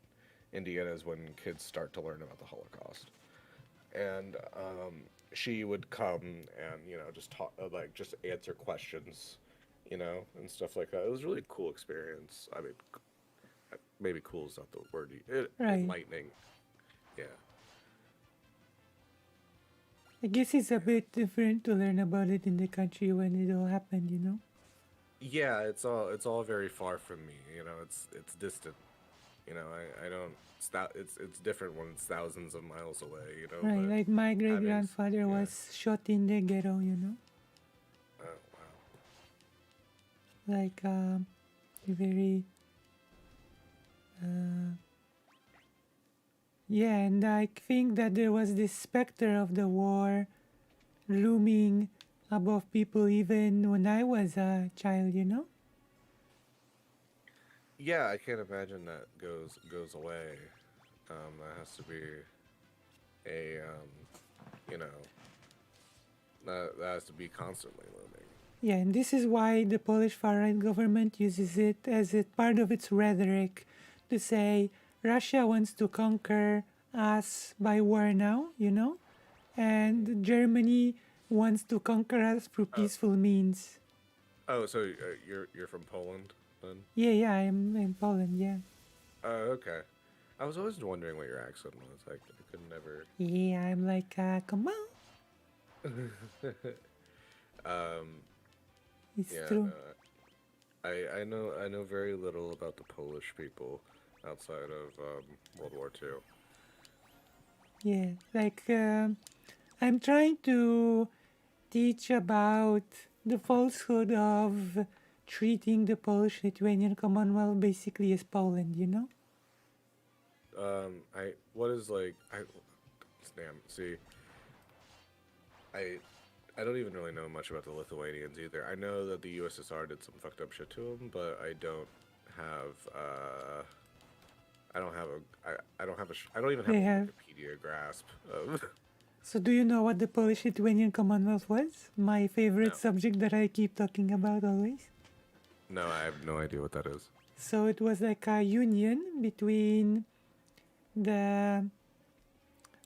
[SPEAKER 1] Indiana is when kids start to learn about the Holocaust, and she would come and just talk, like just answer questions, and stuff like that. It was a really cool experience. I mean, maybe cool is not the word.
[SPEAKER 2] Right.
[SPEAKER 1] Enlightening. Yeah.
[SPEAKER 2] I guess it's a bit different to learn about it in the country when it all happened, you know?
[SPEAKER 1] Yeah, it's all very far from me. It's distant. I don't. It's different when it's thousands of miles away.
[SPEAKER 2] Right,
[SPEAKER 1] But
[SPEAKER 2] like my great
[SPEAKER 1] having
[SPEAKER 2] grandfather
[SPEAKER 1] yeah.
[SPEAKER 2] was shot in the ghetto, you know?
[SPEAKER 1] Oh wow.
[SPEAKER 2] Like, very, uh, yeah, and I think that there was this specter of the war looming above people even when I was a child, you know?
[SPEAKER 1] Yeah, I can't imagine that goes away. That has to be a you know that has to be constantly looming.
[SPEAKER 2] Yeah, and this is why the Polish far right government uses it as a part of its rhetoric to say Russia wants to conquer us by war now, you know,
[SPEAKER 1] Mhm.
[SPEAKER 2] and Germany wants to conquer us through
[SPEAKER 1] Oh,
[SPEAKER 2] peaceful means.
[SPEAKER 1] oh, so you're from Poland then?
[SPEAKER 2] Yeah, yeah, I'm in Poland, yeah.
[SPEAKER 1] Oh, okay. I was always wondering what your accent was. I could never.
[SPEAKER 2] Yeah, I'm like, come on,
[SPEAKER 1] um,
[SPEAKER 2] it's
[SPEAKER 1] yeah,
[SPEAKER 2] true.
[SPEAKER 1] no, I know very little about the Polish people outside of World War II.
[SPEAKER 2] Yeah, like, I'm trying to teach about the falsehood of treating the Polish Lithuanian Commonwealth basically as Poland, you know?
[SPEAKER 1] I what is like I damn see I I don't even really know much about the Lithuanians either. I know that the USSR did some fucked up shit to them, but have I don't have I don't have I don't even have
[SPEAKER 2] They
[SPEAKER 1] a
[SPEAKER 2] have.
[SPEAKER 1] Wikipedia grasp of.
[SPEAKER 2] So, do you know what the Polish Lithuanian Commonwealth was? My favorite
[SPEAKER 1] No,
[SPEAKER 2] subject that I keep talking about always.
[SPEAKER 1] no, I have no idea what that is.
[SPEAKER 2] So, it was like a union between the.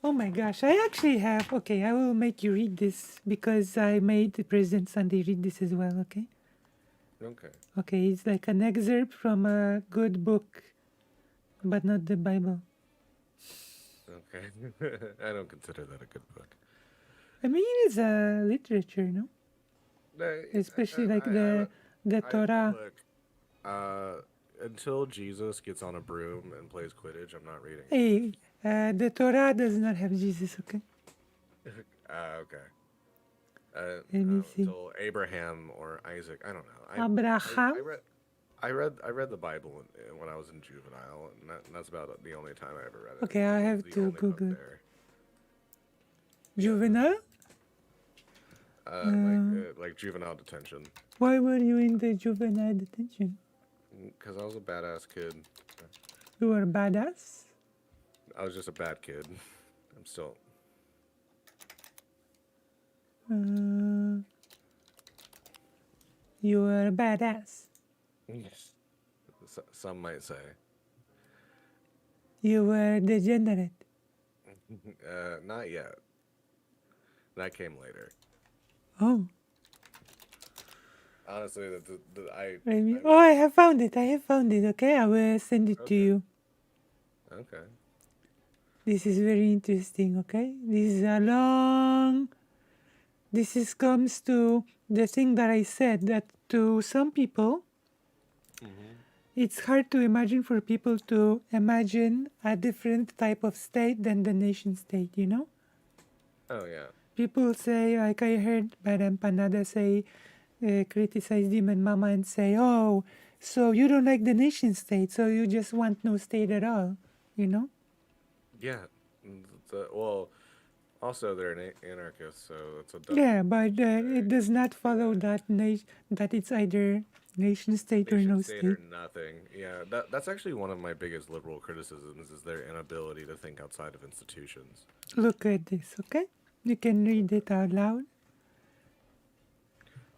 [SPEAKER 2] Oh my gosh, I actually have. Okay, I will make you read this because I made the President Sunday read this as well, okay?
[SPEAKER 1] Okay,
[SPEAKER 2] Okay, it's like an excerpt from a good book, but not the Bible.
[SPEAKER 1] okay. I don't consider that a good book.
[SPEAKER 2] I mean, it's a literature, no? Especially like the Torah.
[SPEAKER 1] Look. Uh, until Jesus gets on a broom and plays Quidditch, I'm not reading it.
[SPEAKER 2] Hey, the Torah does not have Jesus, okay?
[SPEAKER 1] Okay.
[SPEAKER 2] Let me see.
[SPEAKER 1] Until Abraham or Isaac, I don't know.
[SPEAKER 2] Abraham?
[SPEAKER 1] I read the Bible when I was in juvenile, and that's about the only time I ever read it.
[SPEAKER 2] Okay, I
[SPEAKER 1] It was
[SPEAKER 2] have
[SPEAKER 1] the
[SPEAKER 2] to
[SPEAKER 1] only book
[SPEAKER 2] Google.
[SPEAKER 1] there. Yeah,
[SPEAKER 2] Juvenile?
[SPEAKER 1] like juvenile detention,
[SPEAKER 2] Why were you in the juvenile detention?
[SPEAKER 1] because I was a badass kid.
[SPEAKER 2] You were badass?
[SPEAKER 1] I was just a bad kid. I'm still.
[SPEAKER 2] Uh, you were a badass.
[SPEAKER 1] Some might say.
[SPEAKER 2] You were degenerate.
[SPEAKER 1] Not yet. That came later.
[SPEAKER 2] Oh,
[SPEAKER 1] Honestly,
[SPEAKER 2] oh, I have found it. I have found it. Okay, I will send it to
[SPEAKER 1] Okay.
[SPEAKER 2] you.
[SPEAKER 1] Okay.
[SPEAKER 2] This is very interesting. Okay, this is a long. This is comes to the thing that I said that to some people it's hard to imagine for people to imagine a different type of state than the nation state. You know,
[SPEAKER 1] Oh yeah.
[SPEAKER 2] people say like I heard Madame Panada say criticize Demon Mama and say, oh, so you don't like the nation state, so you just want no state at all, you know?
[SPEAKER 1] Yeah. Well, also they're anarchists, so it's a
[SPEAKER 2] Yeah, but it
[SPEAKER 1] very
[SPEAKER 2] does not follow
[SPEAKER 1] yeah.
[SPEAKER 2] that that it's either nation state or
[SPEAKER 1] Nation
[SPEAKER 2] no
[SPEAKER 1] state or
[SPEAKER 2] state.
[SPEAKER 1] nothing. Yeah, that's actually one of my biggest liberal criticisms is their inability to think outside of institutions.
[SPEAKER 2] Look at this, okay? You can read it out loud.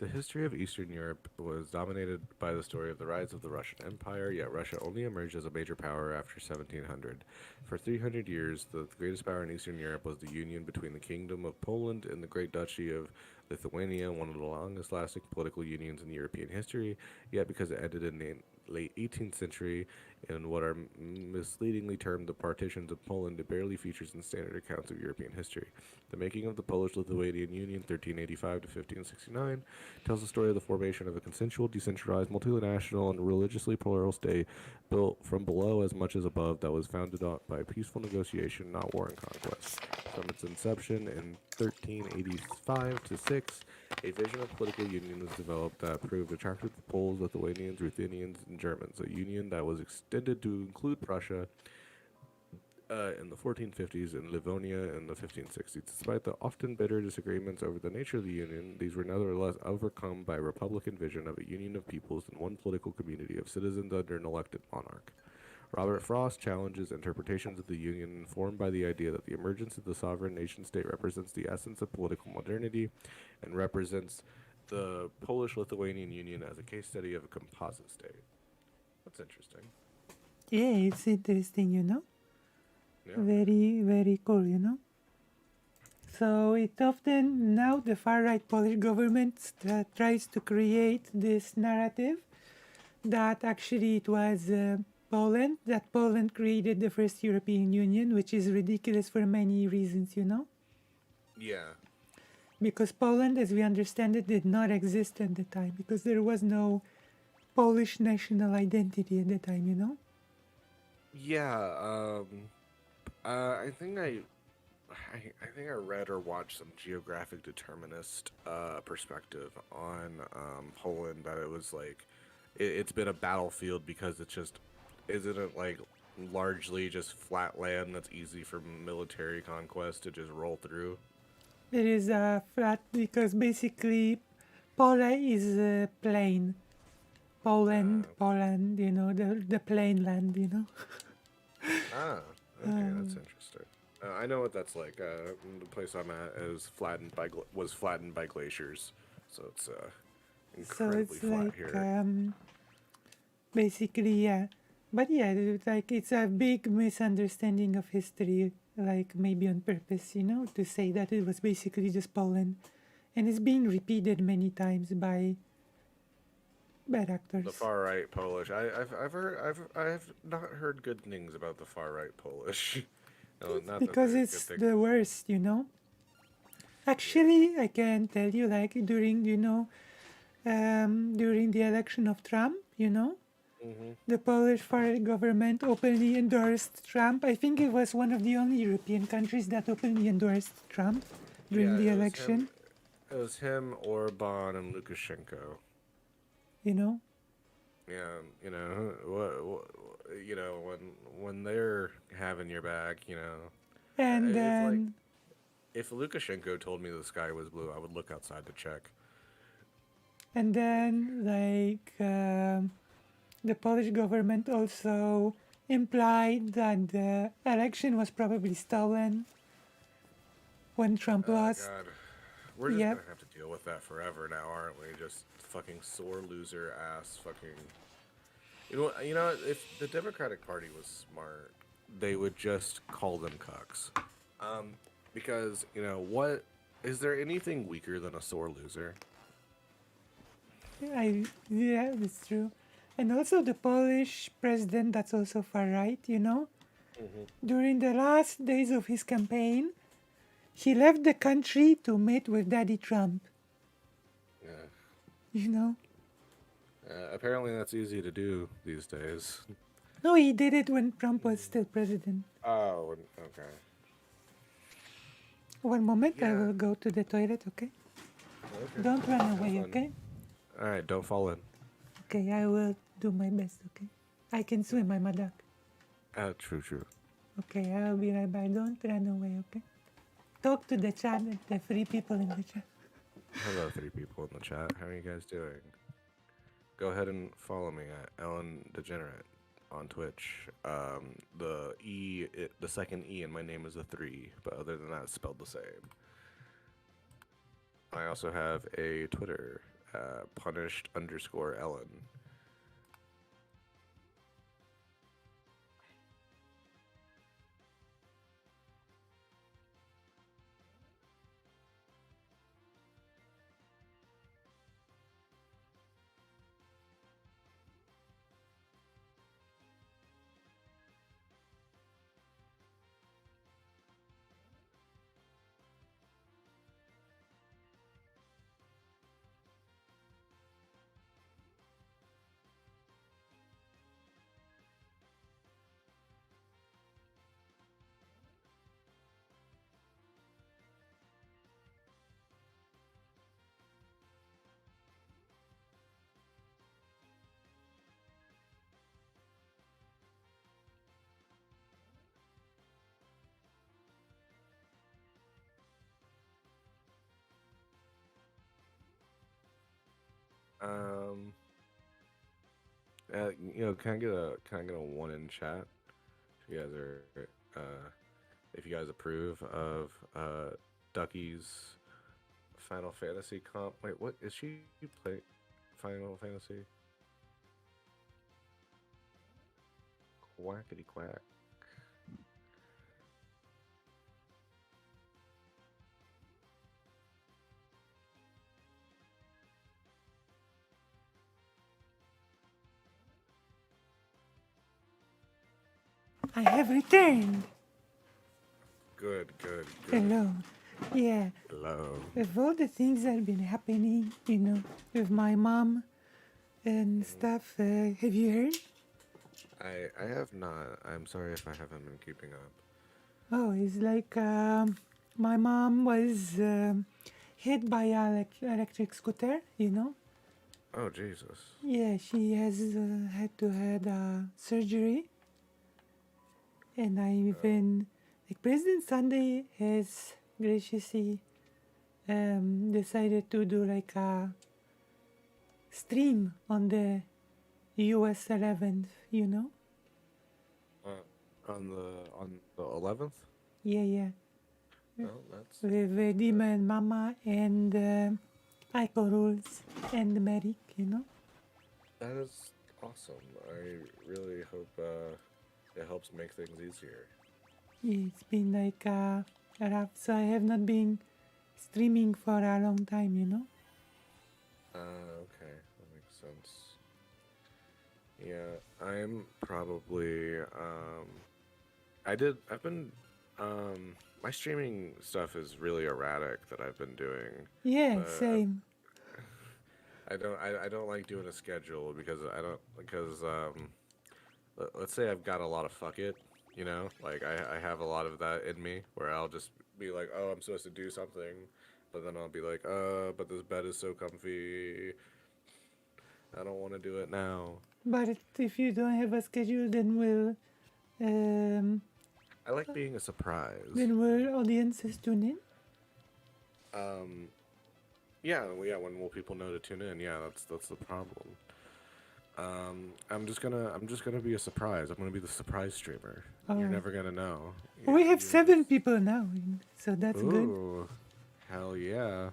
[SPEAKER 1] The history of Eastern Europe was dominated by the story of the rise of the Russian Empire, yet Russia only emerged as a major power after 1700. For 300 years, the greatest power in Eastern Europe was the union between the Kingdom of Poland and the Great Duchy of Lithuania, one of the longest lasting political unions in European history, yet because it ended in the late 18th century in what are misleadingly termed the partitions of Poland, it barely features in standard accounts of European history. The making of the Polish-Lithuanian Union, 1385 to 1569, tells the story of the formation of a consensual, decentralized, multinational, and religiously plural state built from below as much as above that was founded on, by peaceful negotiation, not war and conquest. From its inception in 1385 to 6, a vision of political union was developed that proved attractive to Poles, Lithuanians, Ruthenians, and Germans, a union that was extended to include Prussia in the 1450s and Livonia in the 1560s. Despite the often bitter disagreements over the nature of the union, these were nevertheless overcome by a republican vision of a union of peoples in one political community of citizens under an elected monarch. Robert Frost challenges interpretations of the Union informed by the idea that the emergence of the sovereign nation state represents the essence of political modernity and represents the Polish Lithuanian Union as a case study of a composite state. That's interesting.
[SPEAKER 2] Yeah, it's interesting, you know?
[SPEAKER 1] Yeah.
[SPEAKER 2] Very, very cool, you know? So it often, now the far-right Polish government tries to create this narrative that actually it was Poland, that Poland created the first European Union, which is ridiculous for many reasons, you know?
[SPEAKER 1] Yeah.
[SPEAKER 2] Because Poland, as we understand it, did not exist at the time, because there was no Polish national identity at the time, you know?
[SPEAKER 1] Yeah. I think I think I read or watched some geographic determinist perspective on Poland that it was like it's been a battlefield because it's just isn't it like largely just flat land that's easy for military conquest to just roll through.
[SPEAKER 2] It is flat because basically Poland is plain. Poland, you know, the plain land, you know.
[SPEAKER 1] Ah, okay, that's interesting. I know what that's like. The place I'm at is flattened by was flattened by glaciers, so it's
[SPEAKER 2] So
[SPEAKER 1] incredibly
[SPEAKER 2] it's
[SPEAKER 1] flat
[SPEAKER 2] like
[SPEAKER 1] here.
[SPEAKER 2] basically, yeah. But yeah, like it's a big misunderstanding of history, like maybe on purpose, you know, to say that it was basically just Poland, and it's been repeated many times by bad
[SPEAKER 1] The
[SPEAKER 2] actors.
[SPEAKER 1] far right Polish. I've heard I've not heard good things about the far right Polish. No, not that
[SPEAKER 2] Because
[SPEAKER 1] they're good
[SPEAKER 2] it's
[SPEAKER 1] things.
[SPEAKER 2] the worst, you know.
[SPEAKER 1] Yeah.
[SPEAKER 2] Actually, I can tell you, like during, you know, during the election of Trump, you know,
[SPEAKER 1] Mhm.
[SPEAKER 2] the Polish foreign government openly endorsed Trump. I think it was one of the only European countries that openly endorsed Trump during
[SPEAKER 1] Yeah,
[SPEAKER 2] the
[SPEAKER 1] it was him.
[SPEAKER 2] election,
[SPEAKER 1] It was him, Orban, and Lukashenko.
[SPEAKER 2] you know.
[SPEAKER 1] Yeah, you know, when they're having your back,
[SPEAKER 2] And
[SPEAKER 1] it's like
[SPEAKER 2] then
[SPEAKER 1] if Lukashenko told me the sky was blue, I would look outside to check.
[SPEAKER 2] and
[SPEAKER 1] Like,
[SPEAKER 2] then like the Polish government also implied that the election was probably stolen when Trump lost.
[SPEAKER 1] God, we're just
[SPEAKER 2] Yep.
[SPEAKER 1] gonna have to deal with that forever now, aren't we? Just fucking sore loser ass fucking. If the Democratic Party was smart, they would just call them cucks. Um, because what is there anything weaker than a sore loser?
[SPEAKER 2] Yeah, that's true. And also the Polish president, that's also far right, you know.
[SPEAKER 1] Hmm.
[SPEAKER 2] During the last days of his campaign, he left the country to meet with Daddy Trump,
[SPEAKER 1] Yeah.
[SPEAKER 2] you know.
[SPEAKER 1] Apparently, that's easy to do these days.
[SPEAKER 2] No, he did it when Trump was still president.
[SPEAKER 1] Oh, okay.
[SPEAKER 2] One moment, I
[SPEAKER 1] Yeah.
[SPEAKER 2] will go to the toilet, okay?
[SPEAKER 1] Okay.
[SPEAKER 2] Don't run
[SPEAKER 1] Have
[SPEAKER 2] away,
[SPEAKER 1] fun.
[SPEAKER 2] okay?
[SPEAKER 1] All right. Don't fall in.
[SPEAKER 2] Okay, I will do my best, okay? I can swim, I'm a duck.
[SPEAKER 1] True. True.
[SPEAKER 2] Okay, I'll be right back. Don't run away, okay? Talk to the chat, the three people in the chat.
[SPEAKER 1] Hello, three people in the chat. How are you guys doing? Go ahead and follow me at Ellen Degenerate on Twitch. The second E in my name is a 3, but other than that, it's spelled the same. I also have a Twitter punished underscore Ellen. Um, can I get a one in chat? If you guys are, if you guys approve of Ducky's Final Fantasy comp. Wait, what is she play? Final Fantasy? Quackity quack.
[SPEAKER 2] I have returned.
[SPEAKER 1] Good, good, good.
[SPEAKER 2] Hello. Yeah.
[SPEAKER 1] Hello.
[SPEAKER 2] With all the things that have been happening, with my mom and stuff, have you heard?
[SPEAKER 1] I have not. I'm sorry if I haven't been keeping up.
[SPEAKER 2] Oh, it's like my mom was hit by an electric scooter.
[SPEAKER 1] Oh Jesus.
[SPEAKER 2] Yeah, she has had to have surgery. And I even, like President Sunday has graciously decided to do like a stream on the US 11th.
[SPEAKER 1] On the 11th.
[SPEAKER 2] Yeah, yeah.
[SPEAKER 1] Oh, that's
[SPEAKER 2] With Dima and Mama and Ico Rules and the medic.
[SPEAKER 1] that is awesome. I really hope it helps make things easier.
[SPEAKER 2] Yeah, it's been like rough, so I have not been streaming for a long time.
[SPEAKER 1] Okay, that makes sense. Yeah, I'm probably I've been my streaming stuff is really erratic that I've been doing.
[SPEAKER 2] Yeah,
[SPEAKER 1] But
[SPEAKER 2] same.
[SPEAKER 1] I don't like doing a schedule because let's say I've got a lot of fuck it, like I have a lot of that in me where I'll just be like, oh, I'm supposed to do something, but then I'll be like, but this bed is so comfy, I don't want to do it now.
[SPEAKER 2] But if you don't have a schedule, um,
[SPEAKER 1] I like being a surprise.
[SPEAKER 2] then will audiences tune in?
[SPEAKER 1] Yeah, when will people know to tune in? Yeah, that's the problem. I'm just gonna be a surprise. I'm gonna be the surprise streamer. You're
[SPEAKER 2] Oh,
[SPEAKER 1] never gonna know.
[SPEAKER 2] we have
[SPEAKER 1] You're
[SPEAKER 2] 7
[SPEAKER 1] just
[SPEAKER 2] people now, so that's good.
[SPEAKER 1] ooh, hell yeah,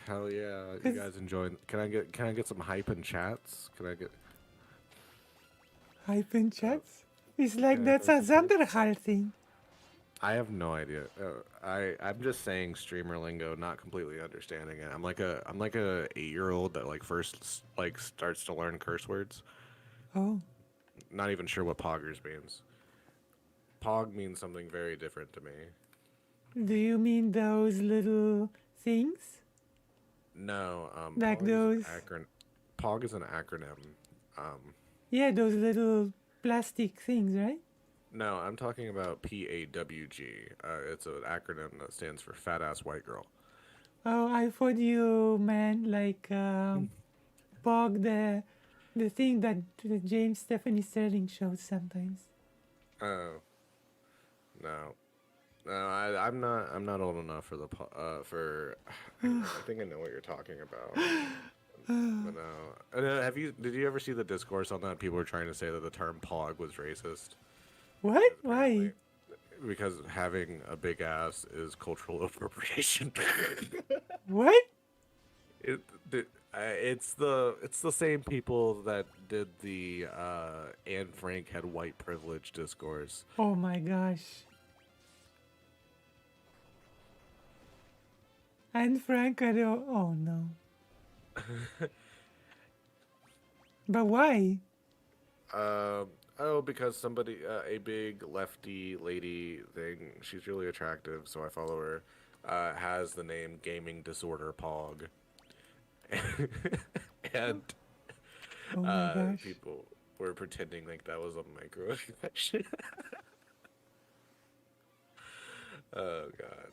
[SPEAKER 1] hell yeah. You
[SPEAKER 2] 'Cause
[SPEAKER 1] guys enjoying? Can I get some hype in chats? Can I get
[SPEAKER 2] hype in
[SPEAKER 1] uh,
[SPEAKER 2] chats. It's like
[SPEAKER 1] can I
[SPEAKER 2] that's
[SPEAKER 1] throw
[SPEAKER 2] a
[SPEAKER 1] some hype?
[SPEAKER 2] Zanderhal thing.
[SPEAKER 1] I have no idea. I'm just saying streamer lingo, not completely understanding it. I'm like a 8-year-old that like first like starts to learn curse words.
[SPEAKER 2] Oh,
[SPEAKER 1] Not even sure what poggers means. Pog means something very different to me.
[SPEAKER 2] do you mean those little things?
[SPEAKER 1] No,
[SPEAKER 2] Like those,
[SPEAKER 1] Pog is an acronym. Um,
[SPEAKER 2] yeah, those little plastic things, right?
[SPEAKER 1] no, I'm talking about PAWG. It's an acronym that stands for Fat Ass White Girl.
[SPEAKER 2] Oh, I thought you meant like Pog, the thing that James Stephanie Sterling shows sometimes.
[SPEAKER 1] Oh no, no, I'm not old enough for for. I think I know what you're talking about. But no, did you ever see the discourse on that? People were trying to say that the term "pog" was racist
[SPEAKER 2] What?
[SPEAKER 1] because
[SPEAKER 2] Why?
[SPEAKER 1] apparently, because having a big ass is cultural appropriation.
[SPEAKER 2] What?
[SPEAKER 1] it, the, it's the same people that did the Anne Frank had white privilege discourse.
[SPEAKER 2] Oh my gosh. And Frank, oh no. But why?
[SPEAKER 1] Um, oh, because somebody, a big lefty lady thing, she's really attractive, so I follow her. Has the name Gaming Disorder Pog, and
[SPEAKER 2] Oh my gosh.
[SPEAKER 1] people were pretending like that was a microaggression. Oh God,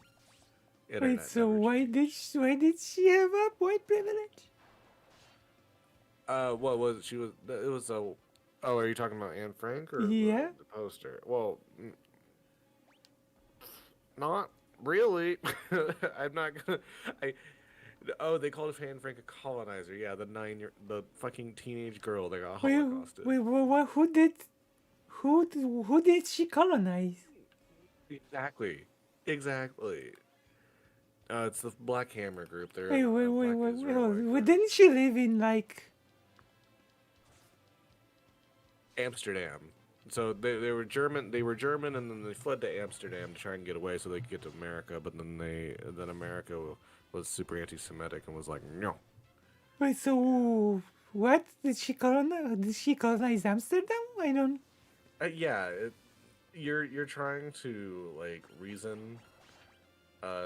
[SPEAKER 2] Wait,
[SPEAKER 1] internet
[SPEAKER 2] so
[SPEAKER 1] never changed.
[SPEAKER 2] why did she have a white privilege?
[SPEAKER 1] What was she was? It was a. Oh, are you talking about Anne Frank or
[SPEAKER 2] Yeah.
[SPEAKER 1] the poster? Well, not really. I'm not gonna. I. Oh, they called Anne Frank a colonizer. Yeah, the fucking teenage girl that got
[SPEAKER 2] Wait,
[SPEAKER 1] holocausted.
[SPEAKER 2] who did she colonize?
[SPEAKER 1] Exactly. Exactly. It's the Black Hammer group. They're
[SPEAKER 2] Wait,
[SPEAKER 1] a Black
[SPEAKER 2] hold
[SPEAKER 1] Israelite
[SPEAKER 2] on.
[SPEAKER 1] group.
[SPEAKER 2] Didn't she live in like?
[SPEAKER 1] Amsterdam. So they were German. They were German, and then they fled to Amsterdam to try and get away so they could get to America. But then America was super anti-Semitic and was like, no.
[SPEAKER 2] Wait, so what did she colonize? Did she colonize Amsterdam? I don't.
[SPEAKER 1] Yeah, you're trying to like reason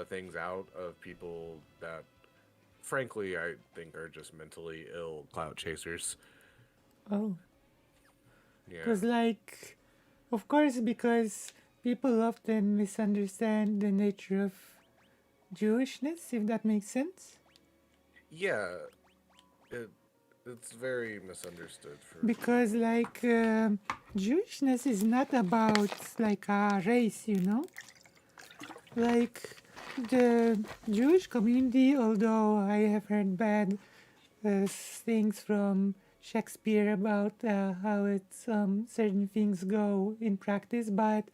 [SPEAKER 1] things out of people that, frankly, I think are just mentally ill clout chasers.
[SPEAKER 2] Oh,
[SPEAKER 1] Yeah.
[SPEAKER 2] because like, of course, because people often misunderstand the nature of Jewishness, if that makes sense.
[SPEAKER 1] Yeah. It it's very misunderstood for people.
[SPEAKER 2] Because like Jewishness is not about like a race, you know. Like the Jewish community, although I have heard bad things from Shakespeare about how it's certain things go in practice, but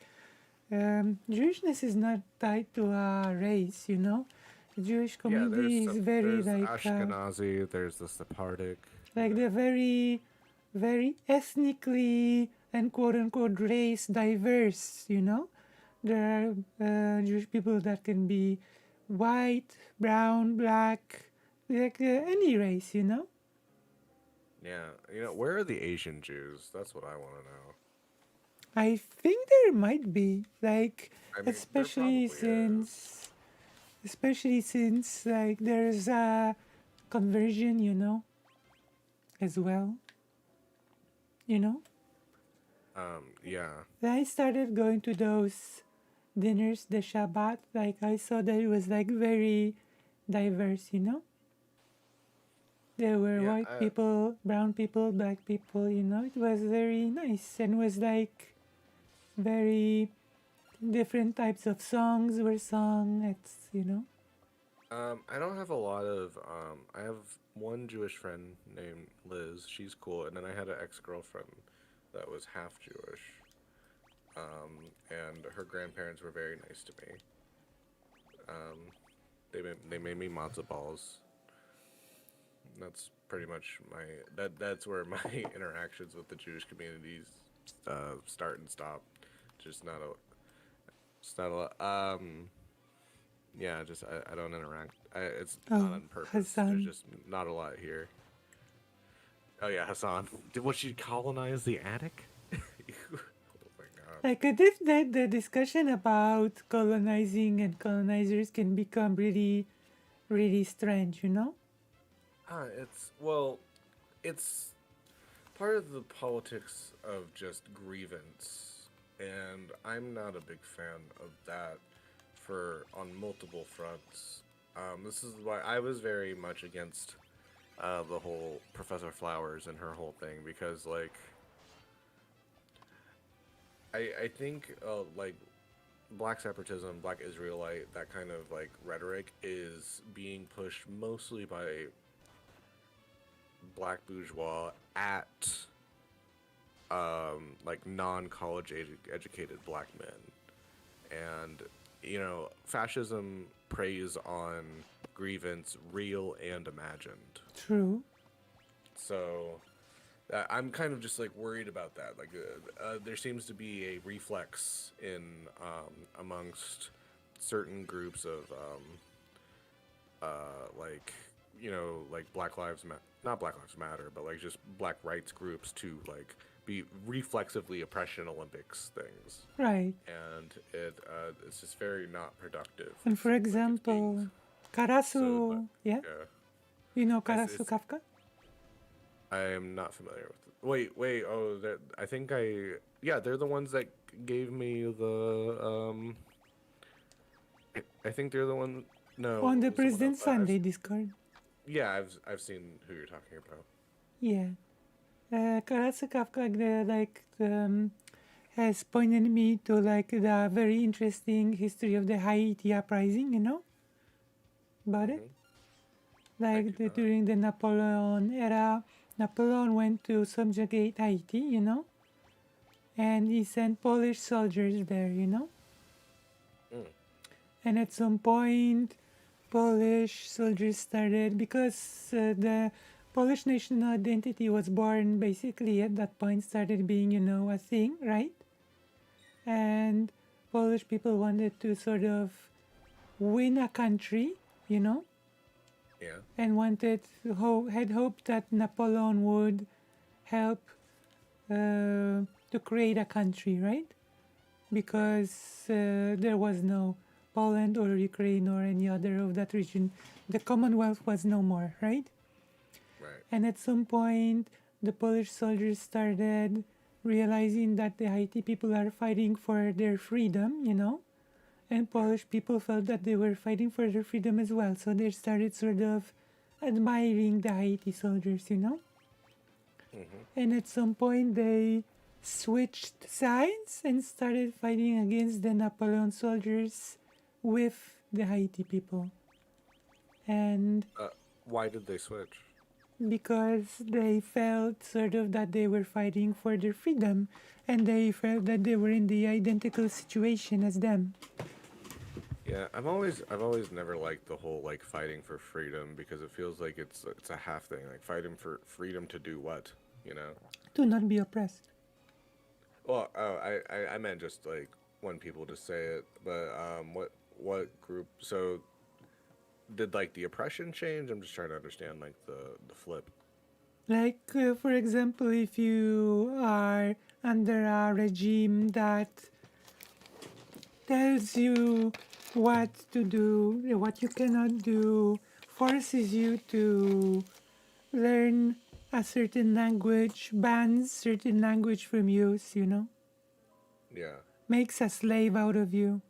[SPEAKER 2] Jewishness is not tied to a race, you know. The Jewish
[SPEAKER 1] Yeah,
[SPEAKER 2] community is very
[SPEAKER 1] there's Ashkenazi, there's the Sephardic, you
[SPEAKER 2] like
[SPEAKER 1] know.
[SPEAKER 2] they're very, very ethnically and quote unquote race diverse, you know. There are Jewish people that can be white, brown, black, like any race, you know.
[SPEAKER 1] Yeah, where are the Asian Jews? That's what I want to know.
[SPEAKER 2] I think there might be like,
[SPEAKER 1] I mean, there
[SPEAKER 2] especially
[SPEAKER 1] probably is.
[SPEAKER 2] since, like there's a conversion, you know, as well, you know.
[SPEAKER 1] Yeah.
[SPEAKER 2] Then I started going to those dinners, the Shabbat. Like I saw that it was like very diverse, you know. There were
[SPEAKER 1] Yeah,
[SPEAKER 2] white people, brown people, black people, you know. It was very nice and was like very different types of songs were sung. It's, you know.
[SPEAKER 1] I don't have a lot of, I have one Jewish friend named Liz. She's cool. And then I had an ex-girlfriend that was half Jewish. And her grandparents were very nice to me. They made me matzo balls. That's pretty much that's where my interactions with the Jewish communities start and stop. Just not a Just not a lot. Yeah, just I don't interact. It's not
[SPEAKER 2] Oh,
[SPEAKER 1] on purpose. There's
[SPEAKER 2] Hassan.
[SPEAKER 1] just not a lot here. Oh yeah, Hassan. Was she colonize the attic? Oh my god.
[SPEAKER 2] Like I think that the discussion about colonizing and colonizers can become really, really strange, you know?
[SPEAKER 1] It's part of the politics of just grievance, and I'm not a big fan of that for on multiple fronts. This is why I was very much against the whole Professor Flowers and her whole thing because I think like black separatism, black Israelite, that kind of like rhetoric is being pushed mostly by black bourgeois at like non-college educated black men, and fascism preys on grievance, real and imagined.
[SPEAKER 2] True.
[SPEAKER 1] So I'm kind of just like worried about that. Like, there seems to be a reflex in amongst certain groups of like like Black Lives not Black Lives Matter, but like just Black rights groups to like be reflexively oppression Olympics things,
[SPEAKER 2] Right.
[SPEAKER 1] and it's just very not productive.
[SPEAKER 2] And
[SPEAKER 1] It
[SPEAKER 2] for
[SPEAKER 1] seems like it's being
[SPEAKER 2] example,
[SPEAKER 1] so much.
[SPEAKER 2] Karasu, yeah,
[SPEAKER 1] Yeah,
[SPEAKER 2] you know Karasu
[SPEAKER 1] it's
[SPEAKER 2] Kafka?
[SPEAKER 1] I am not familiar with it. Wait. Oh, I think yeah, they're the ones that gave me the I think they're the one. No,
[SPEAKER 2] On the
[SPEAKER 1] someone else.
[SPEAKER 2] President's Sunday Discord.
[SPEAKER 1] Yeah, I've seen who you're talking about.
[SPEAKER 2] Yeah. Karasu Kafka, has pointed me to like the very interesting history of the Haiti uprising, you know, about it.
[SPEAKER 1] Hmm. I
[SPEAKER 2] Like
[SPEAKER 1] do not.
[SPEAKER 2] during the Napoleon era, Napoleon went to subjugate Haiti, you know, and he sent Polish soldiers there, you know.
[SPEAKER 1] Mm,
[SPEAKER 2] And at some point, Polish soldiers started, because the Polish national identity was born basically at that point, started being, you know, a thing, right? And Polish people wanted to sort of win a country, you know,
[SPEAKER 1] yeah.
[SPEAKER 2] and had hoped that Napoleon would help to create a country, right?
[SPEAKER 1] Right.
[SPEAKER 2] Because there was no Poland or Ukraine or any other of that region. The Commonwealth was no more, right?
[SPEAKER 1] Right.
[SPEAKER 2] And at some point, the Polish soldiers started realizing that the Haiti people are fighting for their freedom, you know, and
[SPEAKER 1] Yeah.
[SPEAKER 2] Polish people felt that they were fighting for their freedom as well. So they started sort of admiring the Haiti soldiers, you know.
[SPEAKER 1] Hmm.
[SPEAKER 2] And at some point, they switched sides and started fighting against the Napoleon soldiers with the Haiti people. And
[SPEAKER 1] Uh, why did they switch?
[SPEAKER 2] because they felt sort of that they were fighting for their freedom, and they felt that they were in the identical situation as them.
[SPEAKER 1] Yeah, I've always never liked the whole like fighting for freedom because it feels like it's a half thing. Like fighting for freedom to do what, you know?
[SPEAKER 2] To not be oppressed.
[SPEAKER 1] Well, oh, I meant just like when people just say it, but what group? So did like the oppression change? I'm just trying to understand like the flip.
[SPEAKER 2] Like, for example, if you are under a regime that tells you what to do, what you cannot do, forces you to learn a certain language, bans certain language from use, you know,
[SPEAKER 1] Yeah,
[SPEAKER 2] makes a slave out of you.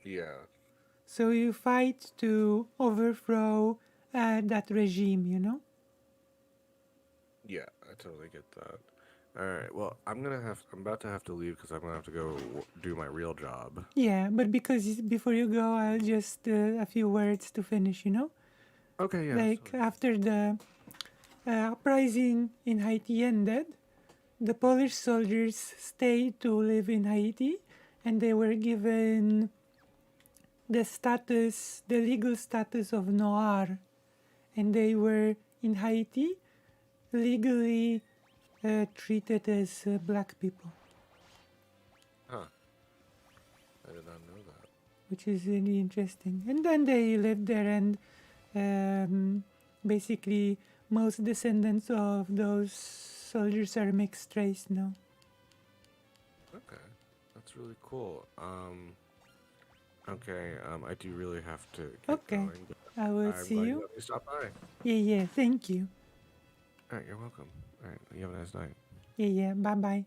[SPEAKER 1] yeah,
[SPEAKER 2] So you fight to overthrow that regime, you know?
[SPEAKER 1] yeah. I totally get that. All right. Well, I'm about to have to leave because I'm gonna have to go do my real job.
[SPEAKER 2] Yeah, but because before you go, I'll just a few words to finish, you know?
[SPEAKER 1] Okay. Yeah.
[SPEAKER 2] Like after the uprising in Haiti ended, the Polish soldiers stayed to live in Haiti, and they were given the legal status of Noir, and they were in Haiti legally treated as black people,
[SPEAKER 1] Huh. I did not know that.
[SPEAKER 2] which is really interesting. And then they lived there, and basically most descendants of those soldiers are mixed race now.
[SPEAKER 1] Okay. That's really cool. Okay. I do really have to get
[SPEAKER 2] Okay,
[SPEAKER 1] going, but
[SPEAKER 2] I will
[SPEAKER 1] I'm
[SPEAKER 2] see
[SPEAKER 1] glad you
[SPEAKER 2] you.
[SPEAKER 1] let me stop by.
[SPEAKER 2] Yeah, yeah, thank you.
[SPEAKER 1] All right. You're welcome. All right. You have a nice night.
[SPEAKER 2] Yeah, yeah, bye bye.